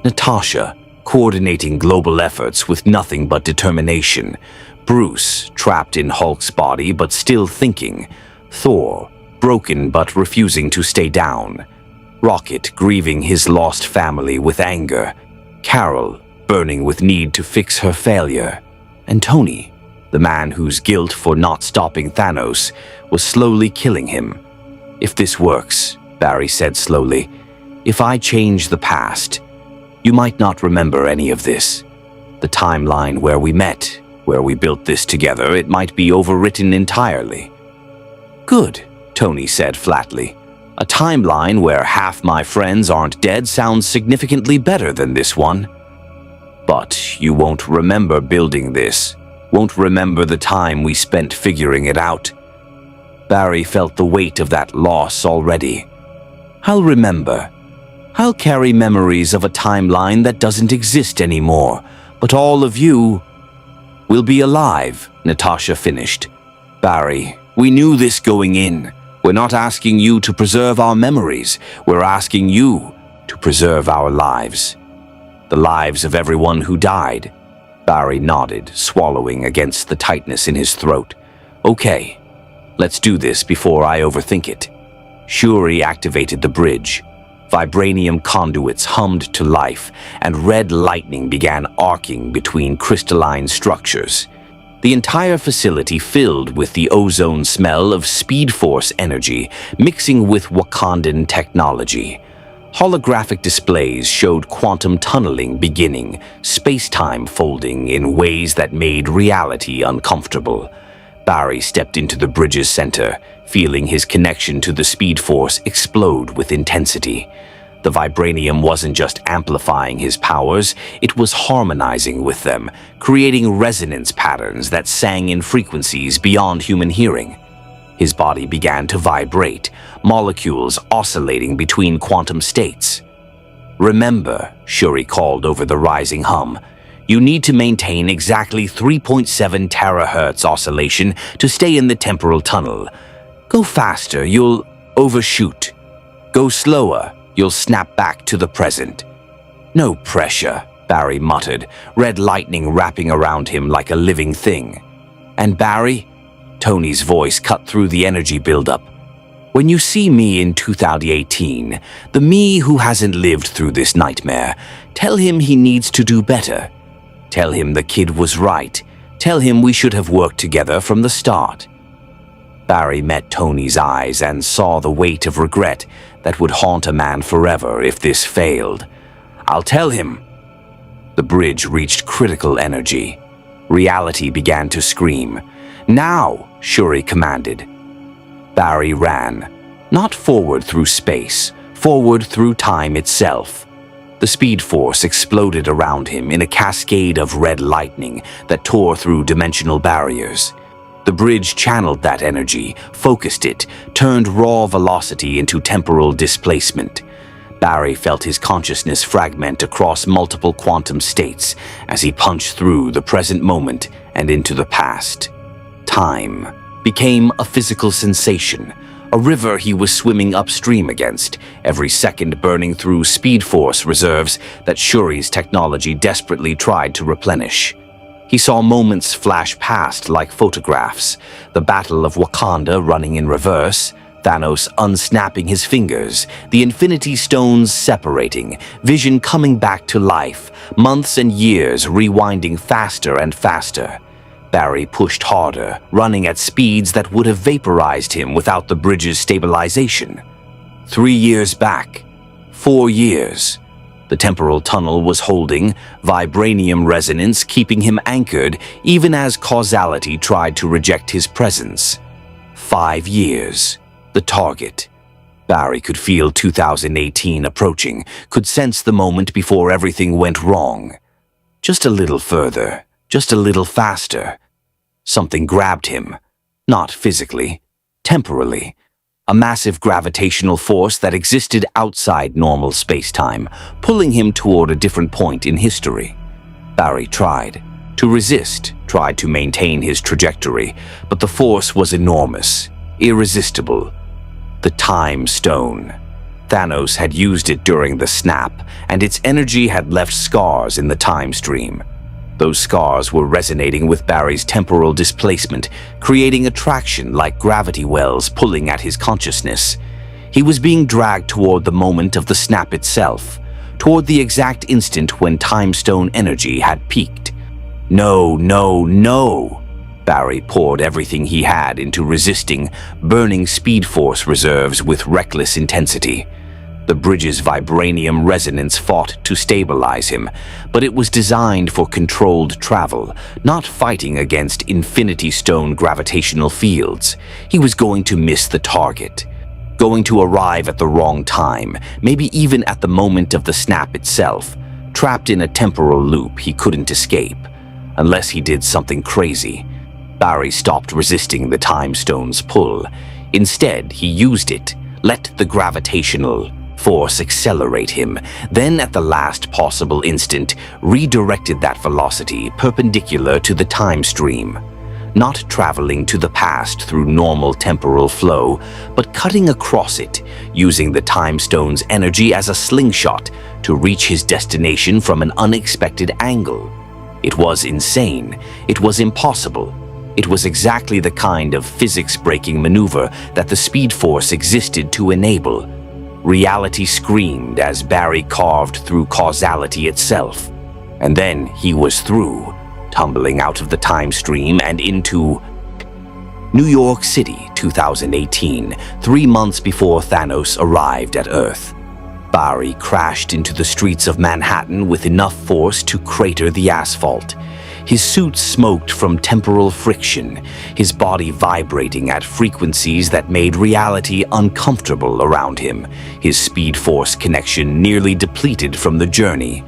Natasha, coordinating global efforts with nothing but determination. Bruce, trapped in Hulk's body but still thinking. Thor, broken but refusing to stay down. Rocket, grieving his lost family with anger. Carol, burning with need to fix her failure. And Tony, the man whose guilt for not stopping Thanos was slowly killing him. If this works, Barry said slowly, if I change the past, you might not remember any of this. The timeline where we met, where we built this together, it might be overwritten entirely. Good, Tony said flatly. A timeline where half my friends aren't dead sounds significantly better than this one. But you won't remember building this, won't remember the time we spent figuring it out. Barry felt the weight of that loss already. I'll remember. I'll carry memories of a timeline that doesn't exist anymore, but all of you will be alive, Natasha finished. Barry, we knew this going in. We're not asking you to preserve our memories. We're asking you to preserve our lives. The lives of everyone who died. Barry nodded, swallowing against the tightness in his throat. Okay, let's do this before I overthink it. Shuri activated the bridge. Vibranium conduits hummed to life, and red lightning began arcing between crystalline structures. The entire facility filled with the ozone smell of Speed Force energy, mixing with Wakandan technology. Holographic displays showed quantum tunneling beginning, space-time folding in ways that made reality uncomfortable. Barry stepped into the bridge's center, feeling his connection to the Speed Force explode with intensity. The Vibranium wasn't just amplifying his powers, it was harmonizing with them, creating resonance patterns that sang in frequencies beyond human hearing. His body began to vibrate, molecules oscillating between quantum states. Remember, Shuri called over the rising hum, you need to maintain exactly 3.7 terahertz oscillation to stay in the temporal tunnel. Go faster, you'll overshoot. Go slower, you'll snap back to the present. No pressure, Barry muttered, red lightning wrapping around him like a living thing. And Barry? Tony's voice cut through the energy buildup. When you see me in 2018, the me who hasn't lived through this nightmare, tell him he needs to do better. Tell him the kid was right. Tell him we should have worked together from the start." Barry met Tony's eyes and saw the weight of regret that would haunt a man forever if this failed. "I'll tell him." The bridge reached critical energy. Reality began to scream. "Now!" Shuri commanded. Barry ran, not forward through space, forward through time itself. The speed force exploded around him in a cascade of red lightning that tore through dimensional barriers. The bridge channeled that energy, focused it, turned raw velocity into temporal displacement. Barry felt his consciousness fragment across multiple quantum states as he punched through the present moment and into the past. Time became a physical sensation, a river he was swimming upstream against, every second burning through speed force reserves that Shuri's technology desperately tried to replenish. He saw moments flash past like photographs, the Battle of Wakanda running in reverse, Thanos unsnapping his fingers, the Infinity Stones separating, vision coming back to life, months and years rewinding faster and faster. Barry pushed harder, running at speeds that would have vaporized him without the bridge's stabilization. 3 years back. 4 years. The temporal tunnel was holding, vibranium resonance keeping him anchored even as causality tried to reject his presence. 5 years. The target. Barry could feel 2018 approaching, could sense the moment before everything went wrong. Just a little further, just a little faster. Something grabbed him. Not physically, temporally. A massive gravitational force that existed outside normal space-time, pulling him toward a different point in history. Barry tried to resist, tried to maintain his trajectory, but the force was enormous, irresistible. The Time Stone. Thanos had used it during the snap, and its energy had left scars in the time stream. Those scars were resonating with Barry's temporal displacement, creating attraction like gravity wells pulling at his consciousness. He was being dragged toward the moment of the snap itself, toward the exact instant when Time Stone energy had peaked. No, no, no! Barry poured everything he had into resisting, burning speed force reserves with reckless intensity. The bridge's vibranium resonance fought to stabilize him, but it was designed for controlled travel, not fighting against Infinity Stone gravitational fields. He was going to miss the target, going to arrive at the wrong time, maybe even at the moment of the snap itself, trapped in a temporal loop he couldn't escape, unless he did something crazy. Barry stopped resisting the Time Stone's pull. Instead, he used it, let the gravitational force accelerate him, then at the last possible instant, redirected that velocity perpendicular to the time stream, not traveling to the past through normal temporal flow, but cutting across it, using the Time Stone's energy as a slingshot to reach his destination from an unexpected angle. It was insane. It was impossible. It was exactly the kind of physics-breaking maneuver that the Speed Force existed to enable. Reality screamed as Barry carved through causality itself. And then he was through, tumbling out of the time stream and into New York City, 2018, 3 months before Thanos arrived at Earth. Barry crashed into the streets of Manhattan with enough force to crater the asphalt. His suit smoked from temporal friction, his body vibrating at frequencies that made reality uncomfortable around him, his speed force connection nearly depleted from the journey.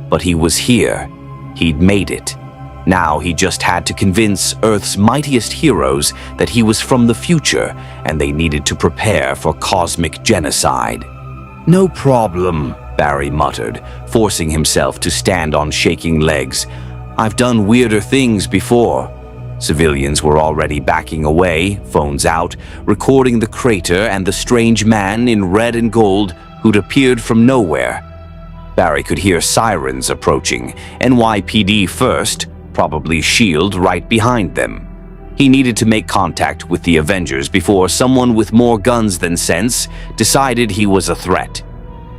But he was here. He'd made it. Now he just had to convince Earth's mightiest heroes that he was from the future and they needed to prepare for cosmic genocide. "No problem," Barry muttered, forcing himself to stand on shaking legs. "I've done weirder things before." Civilians were already backing away, phones out, recording the crater and the strange man in red and gold who'd appeared from nowhere. Barry could hear sirens approaching, NYPD first, probably SHIELD right behind them. He needed to make contact with the Avengers before someone with more guns than sense decided he was a threat.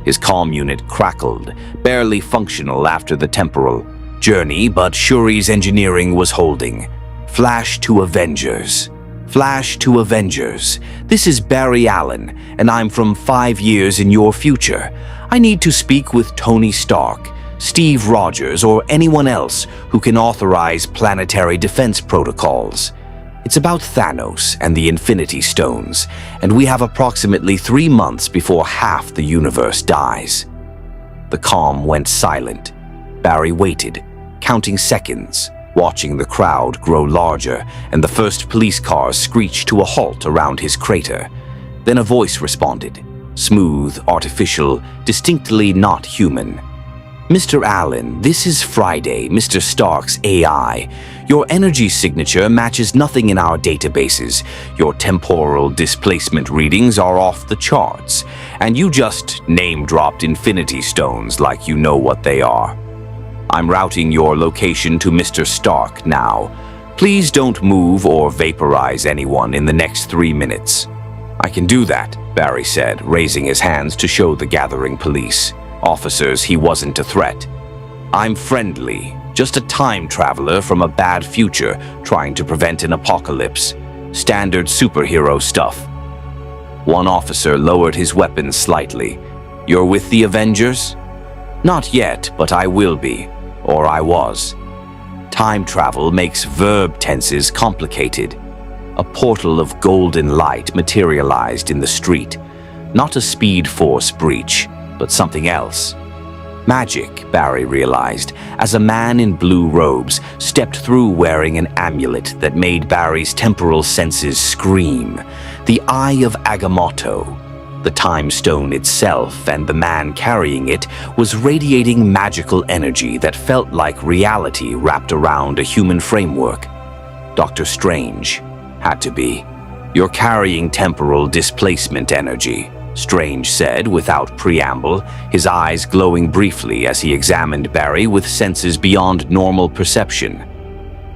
His comm unit crackled, barely functional after the temporal journey, but Shuri's engineering was holding. Flash to Avengers. Flash to Avengers. This is Barry Allen, and I'm from 5 years in your future. I need to speak with Tony Stark, Steve Rogers, or anyone else who can authorize planetary defense protocols. It's about Thanos and the Infinity Stones, and we have approximately 3 months before half the universe dies. The comm went silent. Barry waited, counting seconds, watching the crowd grow larger and the first police cars screech to a halt around his crater. Then a voice responded, smooth, artificial, distinctly not human. Mr. Allen, this is Friday, Mr. Stark's AI. Your energy signature matches nothing in our databases. Your temporal displacement readings are off the charts. And you just name-dropped Infinity Stones like you know what they are. I'm routing your location to Mr. Stark now. Please don't move or vaporize anyone in the next 3 minutes. I can do that, Barry said, raising his hands to show the gathering police officers he wasn't a threat. I'm friendly, just a time traveler from a bad future trying to prevent an apocalypse. Standard superhero stuff. One officer lowered his weapon slightly. You're with the Avengers? Not yet, but I will be. Or I was. Time travel makes verb tenses complicated. A portal of golden light materialized in the street. Not a Speed Force breach, but something else. Magic, Barry realized, as a man in blue robes stepped through wearing an amulet that made Barry's temporal senses scream. The Eye of Agamotto. The Time Stone itself and the man carrying it was radiating magical energy that felt like reality wrapped around a human framework. Doctor Strange had to be. You're carrying temporal displacement energy, Strange said without preamble, his eyes glowing briefly as he examined Barry with senses beyond normal perception.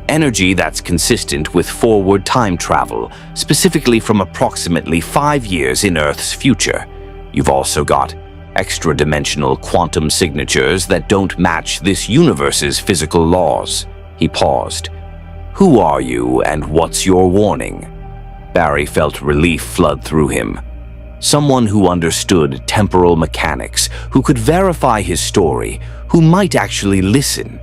Energy that's consistent with forward time travel, specifically from approximately 5 years in Earth's future. You've also got extra-dimensional quantum signatures that don't match this universe's physical laws. He paused. Who are you and what's your warning? Barry felt relief flood through him. Someone who understood temporal mechanics, who could verify his story, who might actually listen.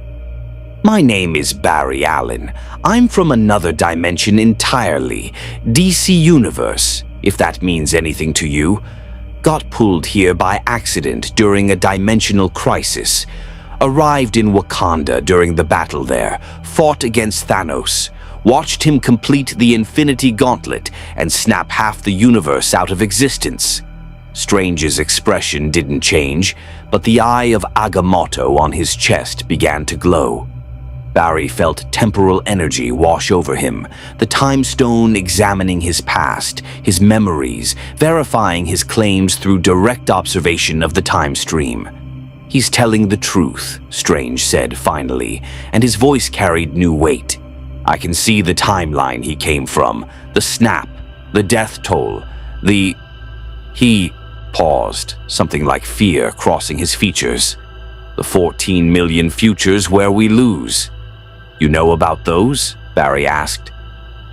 My name is Barry Allen. I'm from another dimension entirely, DC Universe, if that means anything to you. Got pulled here by accident during a dimensional crisis. Arrived in Wakanda during the battle there, fought against Thanos, watched him complete the Infinity Gauntlet and snap half the universe out of existence. Strange's expression didn't change, but the Eye of Agamotto on his chest began to glow. Barry felt temporal energy wash over him, the Time Stone examining his past, his memories, verifying his claims through direct observation of the time stream. He's telling the truth, Strange said finally, and his voice carried new weight. I can see the timeline he came from, the snap, the death toll, He paused, something like fear crossing his features. The 14 million futures where we lose. You know about those? Barry asked.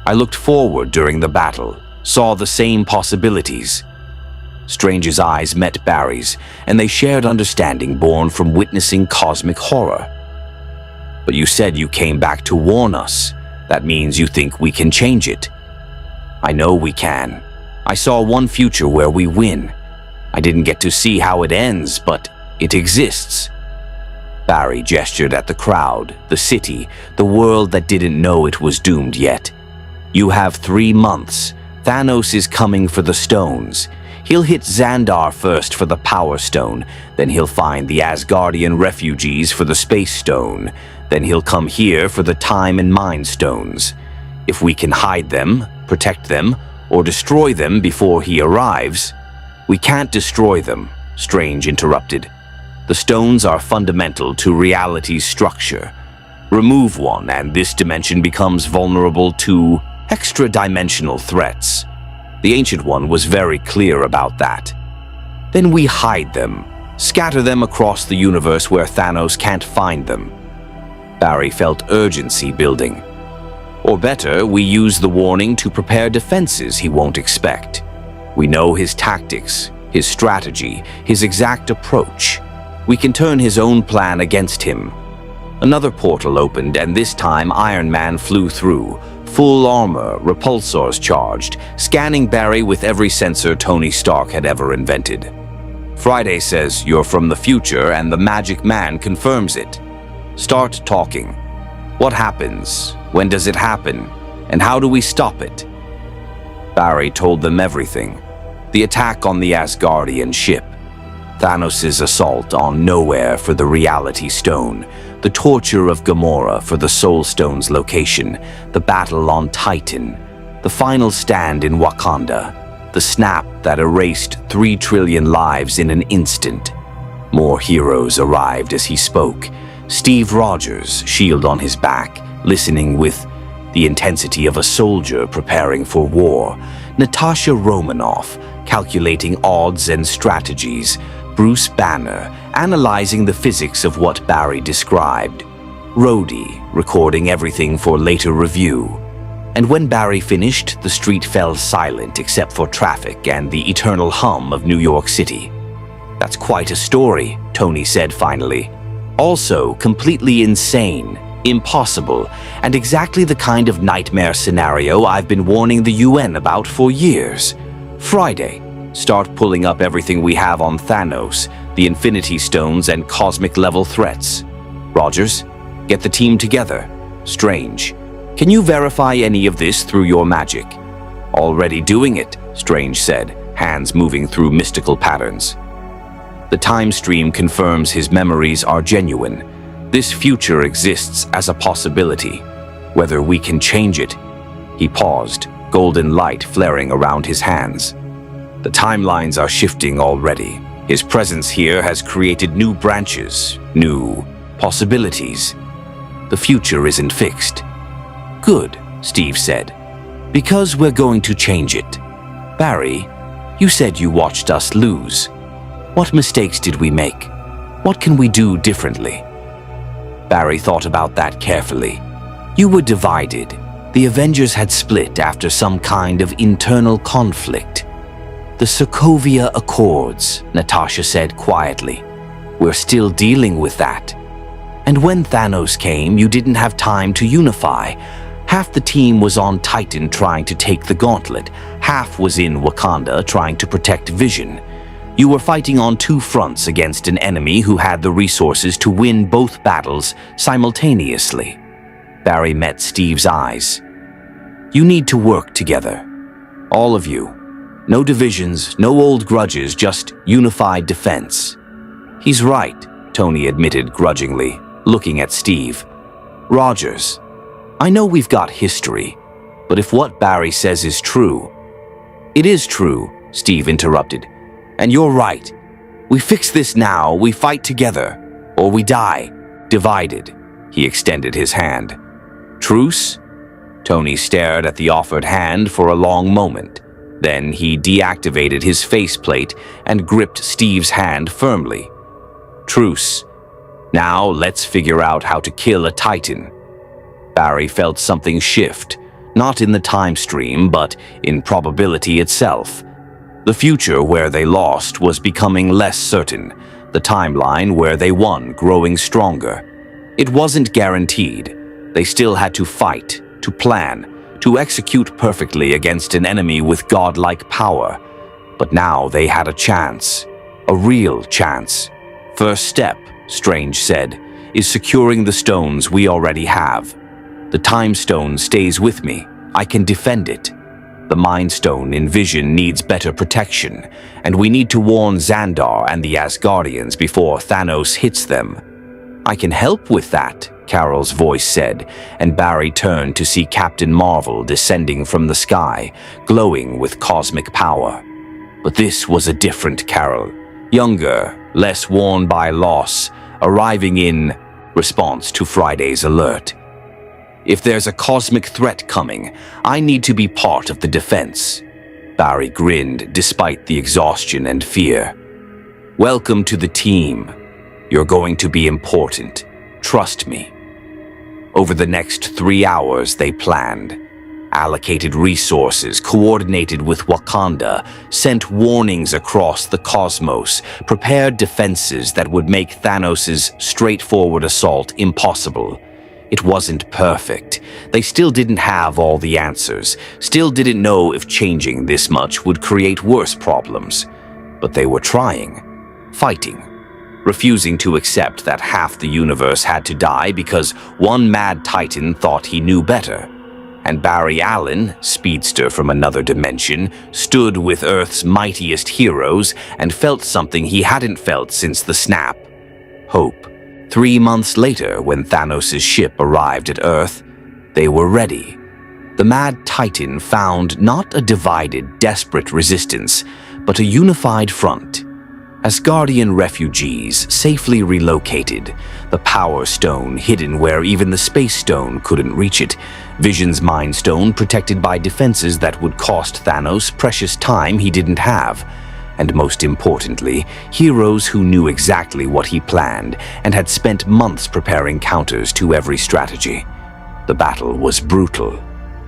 I looked forward during the battle, saw the same possibilities. Strange's eyes met Barry's, and they shared understanding born from witnessing cosmic horror. But you said you came back to warn us. That means you think we can change it. I know we can. I saw one future where we win. I didn't get to see how it ends, but it exists. Barry gestured at the crowd, the city, the world that didn't know it was doomed yet. You have 3 months. Thanos is coming for the stones. He'll hit Xandar first for the Power Stone, then he'll find the Asgardian refugees for the Space Stone, then he'll come here for the Time and Mind Stones. If we can hide them, protect them, or destroy them before he arrives. We can't destroy them, Strange interrupted. The stones are fundamental to reality's structure. Remove one and this dimension becomes vulnerable to extra-dimensional threats. The Ancient One was very clear about that. Then we hide them, scatter them across the universe where Thanos can't find them. Barry felt urgency building. Or better, we use the warning to prepare defenses he won't expect. We know his tactics, his strategy, his exact approach. We can turn his own plan against him. Another portal opened, and this time Iron Man flew through. Full armor, repulsors charged, scanning Barry with every sensor Tony Stark had ever invented. Friday says you're from the future, and the Magic Man confirms it. Start talking. What happens? When does it happen? And how do we stop it? Barry told them everything. The attack on the Asgardian ship, Thanos' assault on Nowhere for the Reality Stone, the torture of Gamora for the Soul Stone's location, the battle on Titan, the final stand in Wakanda, the snap that erased 3 trillion lives in an instant. More heroes arrived as he spoke. Steve Rogers, shield on his back, listening with the intensity of a soldier preparing for war. Natasha Romanoff, calculating odds and strategies. Bruce Banner, analyzing the physics of what Barry described. Rhodey, recording everything for later review. And when Barry finished, the street fell silent except for traffic and the eternal hum of New York City. "That's quite a story," Tony said finally. "Also completely insane, impossible, and exactly the kind of nightmare scenario I've been warning the UN about for years. Friday, start pulling up everything we have on Thanos, the Infinity Stones, and cosmic-level threats. Rogers, get the team together. Strange, can you verify any of this through your magic?" "Already doing it," Strange said, hands moving through mystical patterns. The time stream confirms his memories are genuine. This future exists as a possibility. Whether we can change it. He paused, golden light flaring around his hands. The timelines are shifting already. His presence here has created new branches, new possibilities. The future isn't fixed. "Good," Steve said, "because we're going to change it. Barry, you said you watched us lose. What mistakes did we make? What can we do differently?" Barry thought about that carefully. "You were divided. The Avengers had split after some kind of internal conflict. The Sokovia Accords," Natasha said quietly. "We're still dealing with that. And when Thanos came, you didn't have time to unify. Half the team was on Titan trying to take the gauntlet. Half was in Wakanda trying to protect Vision. You were fighting on 2 fronts against an enemy who had the resources to win both battles simultaneously." Barry met Steve's eyes. "You need to work together. All of you. No divisions, no old grudges, just unified defense." "He's right," Tony admitted grudgingly, looking at Steve. "Rogers, I know we've got history, but if what Barry says is true—" "It is true," Steve interrupted. "And you're right. We fix this now, we fight together, or we die, divided." He extended his hand. "Truce?" Tony stared at the offered hand for a long moment. Then he deactivated his faceplate and gripped Steve's hand firmly. "Truce. Now let's figure out how to kill a Titan." Barry felt something shift, not in the time stream, but in probability itself. The future where they lost was becoming less certain, the timeline where they won growing stronger. It wasn't guaranteed. They still had to fight, to plan, to execute perfectly against an enemy with godlike power. But now they had a chance, a real chance. "First step," Strange said, "is securing the stones we already have. The Time Stone stays with me. I can defend it. The Mind Stone in Vision needs better protection, and we need to warn Xandar and the Asgardians before Thanos hits them." "I can help with that," Carol's voice said, and Barry turned to see Captain Marvel descending from the sky, glowing with cosmic power. But this was a different Carol, younger, less worn by loss, arriving in response to Friday's alert. If there's a cosmic threat coming, I need to be part of the defense." Barry grinned despite the exhaustion and fear. "Welcome to the team. You're going to be important. Trust me." Over the next 3 hours, they planned. Allocated resources, coordinated with Wakanda, sent warnings across the cosmos, prepared defenses that would make Thanos' straightforward assault impossible. It wasn't perfect. They still didn't have all the answers, still didn't know if changing this much would create worse problems. But they were trying, fighting, refusing to accept that half the universe had to die because one mad titan thought he knew better. And Barry Allen, speedster from another dimension, stood with Earth's mightiest heroes and felt something he hadn't felt since the snap: hope. 3 months later, when Thanos' ship arrived at Earth, they were ready. The Mad Titan found not a divided, desperate resistance, but a unified front. Asgardian refugees safely relocated, the Power Stone hidden where even the Space Stone couldn't reach it, Vision's Mind Stone protected by defenses that would cost Thanos precious time he didn't have. And most importantly, heroes who knew exactly what he planned and had spent months preparing counters to every strategy. The battle was brutal.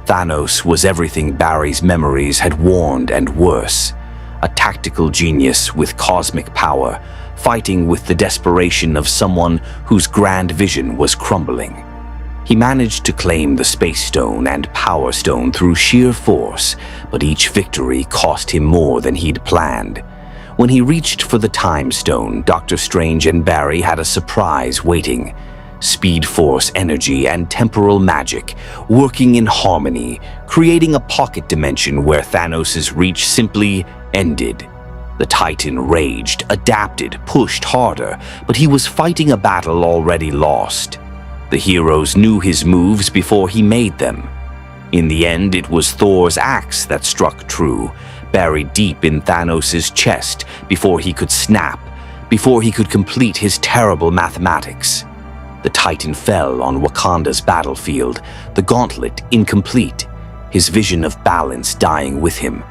Thanos was everything Barry's memories had warned and worse. A tactical genius with cosmic power, fighting with the desperation of someone whose grand vision was crumbling. He managed to claim the Space Stone and Power Stone through sheer force, but each victory cost him more than he'd planned. When he reached for the Time Stone, Doctor Strange and Barry had a surprise waiting. Speed Force energy and temporal magic, working in harmony, creating a pocket dimension where Thanos' reach simply ended. The Titan raged, adapted, pushed harder, but he was fighting a battle already lost. The heroes knew his moves before he made them. In the end, it was Thor's axe that struck true, buried deep in Thanos' chest before he could snap, before he could complete his terrible mathematics. The Titan fell on Wakanda's battlefield, the gauntlet incomplete, his vision of balance dying with him.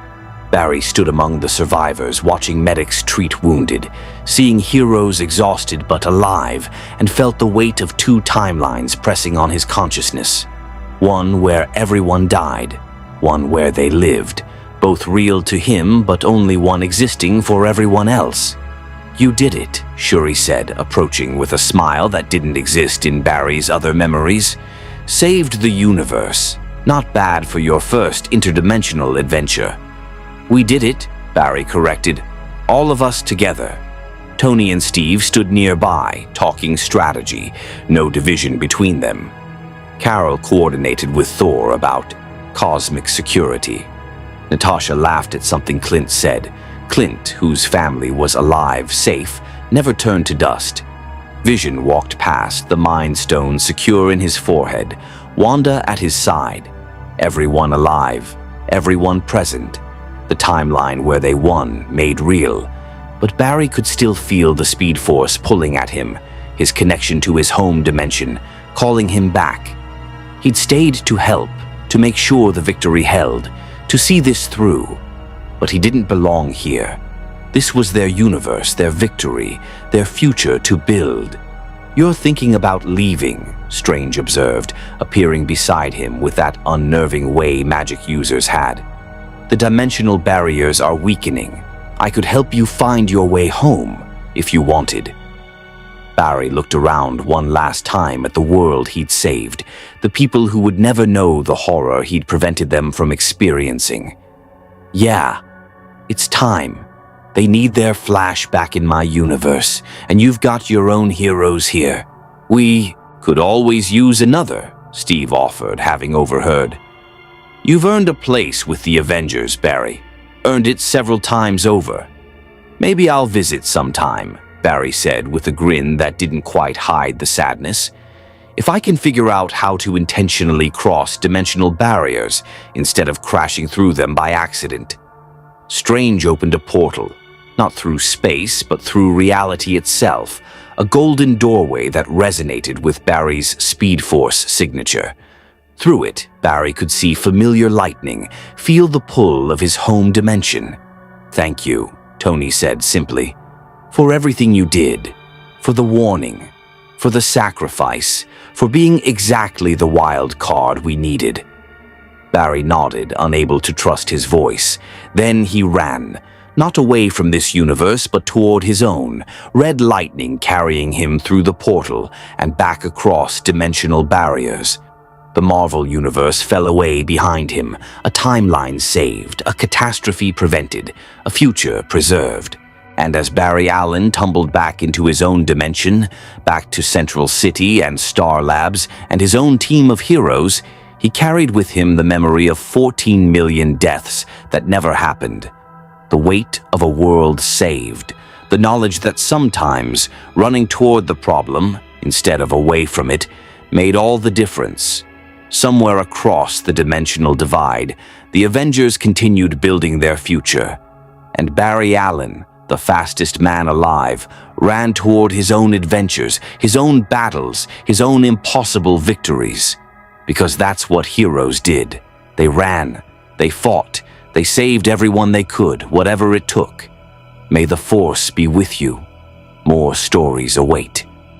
Barry stood among the survivors, watching medics treat wounded, seeing heroes exhausted but alive, and felt the weight of 2 timelines pressing on his consciousness. One where everyone died, one where they lived, both real to him but only one existing for everyone else. "You did it," Shuri said, approaching with a smile that didn't exist in Barry's other memories. "Saved the universe. Not bad for your first interdimensional adventure." "We did it," Barry corrected. "All of us together." Tony and Steve stood nearby, talking strategy, no division between them. Carol coordinated with Thor about cosmic security. Natasha laughed at something Clint said. Clint, whose family was alive, safe, never turned to dust. Vision walked past, the Mind Stone secure in his forehead, Wanda at his side. Everyone alive, everyone present. The timeline where they won, made real. But Barry could still feel the Speed Force pulling at him, his connection to his home dimension, calling him back. He'd stayed to help, to make sure the victory held, to see this through. But he didn't belong here. This was their universe, their victory, their future to build. "You're thinking about leaving," Strange observed, appearing beside him with that unnerving way magic users had. "The dimensional barriers are weakening. I could help you find your way home, if you wanted." Barry looked around one last time at the world he'd saved, the people who would never know the horror he'd prevented them from experiencing. "Yeah, it's time. They need their Flash back in my universe, and you've got your own heroes here. We could always use another," Steve offered, having overheard. "You've earned a place with the Avengers, Barry. Earned it several times over. Maybe I'll visit sometime," Barry said with a grin that didn't quite hide the sadness. "If I can figure out how to intentionally cross dimensional barriers instead of crashing through them by accident." Strange opened a portal, not through space but through reality itself, a golden doorway that resonated with Barry's Speed Force signature. Through it, Barry could see familiar lightning, feel the pull of his home dimension. "Thank you," Tony said simply, "for everything you did, for the warning, for the sacrifice, for being exactly the wild card we needed." Barry nodded, unable to trust his voice. Then he ran, not away from this universe, but toward his own, red lightning carrying him through the portal and back across dimensional barriers. The Marvel universe fell away behind him, a timeline saved, a catastrophe prevented, a future preserved. And as Barry Allen tumbled back into his own dimension, back to Central City and Star Labs and his own team of heroes, he carried with him the memory of 14 million deaths that never happened. The weight of a world saved, the knowledge that sometimes running toward the problem, instead of away from it, made all the difference. Somewhere across the dimensional divide, the Avengers continued building their future. And Barry Allen, the fastest man alive, ran toward his own adventures, his own battles, his own impossible victories. Because that's what heroes did. They ran, they fought, they saved everyone they could, whatever it took. May the Force be with you. More stories await.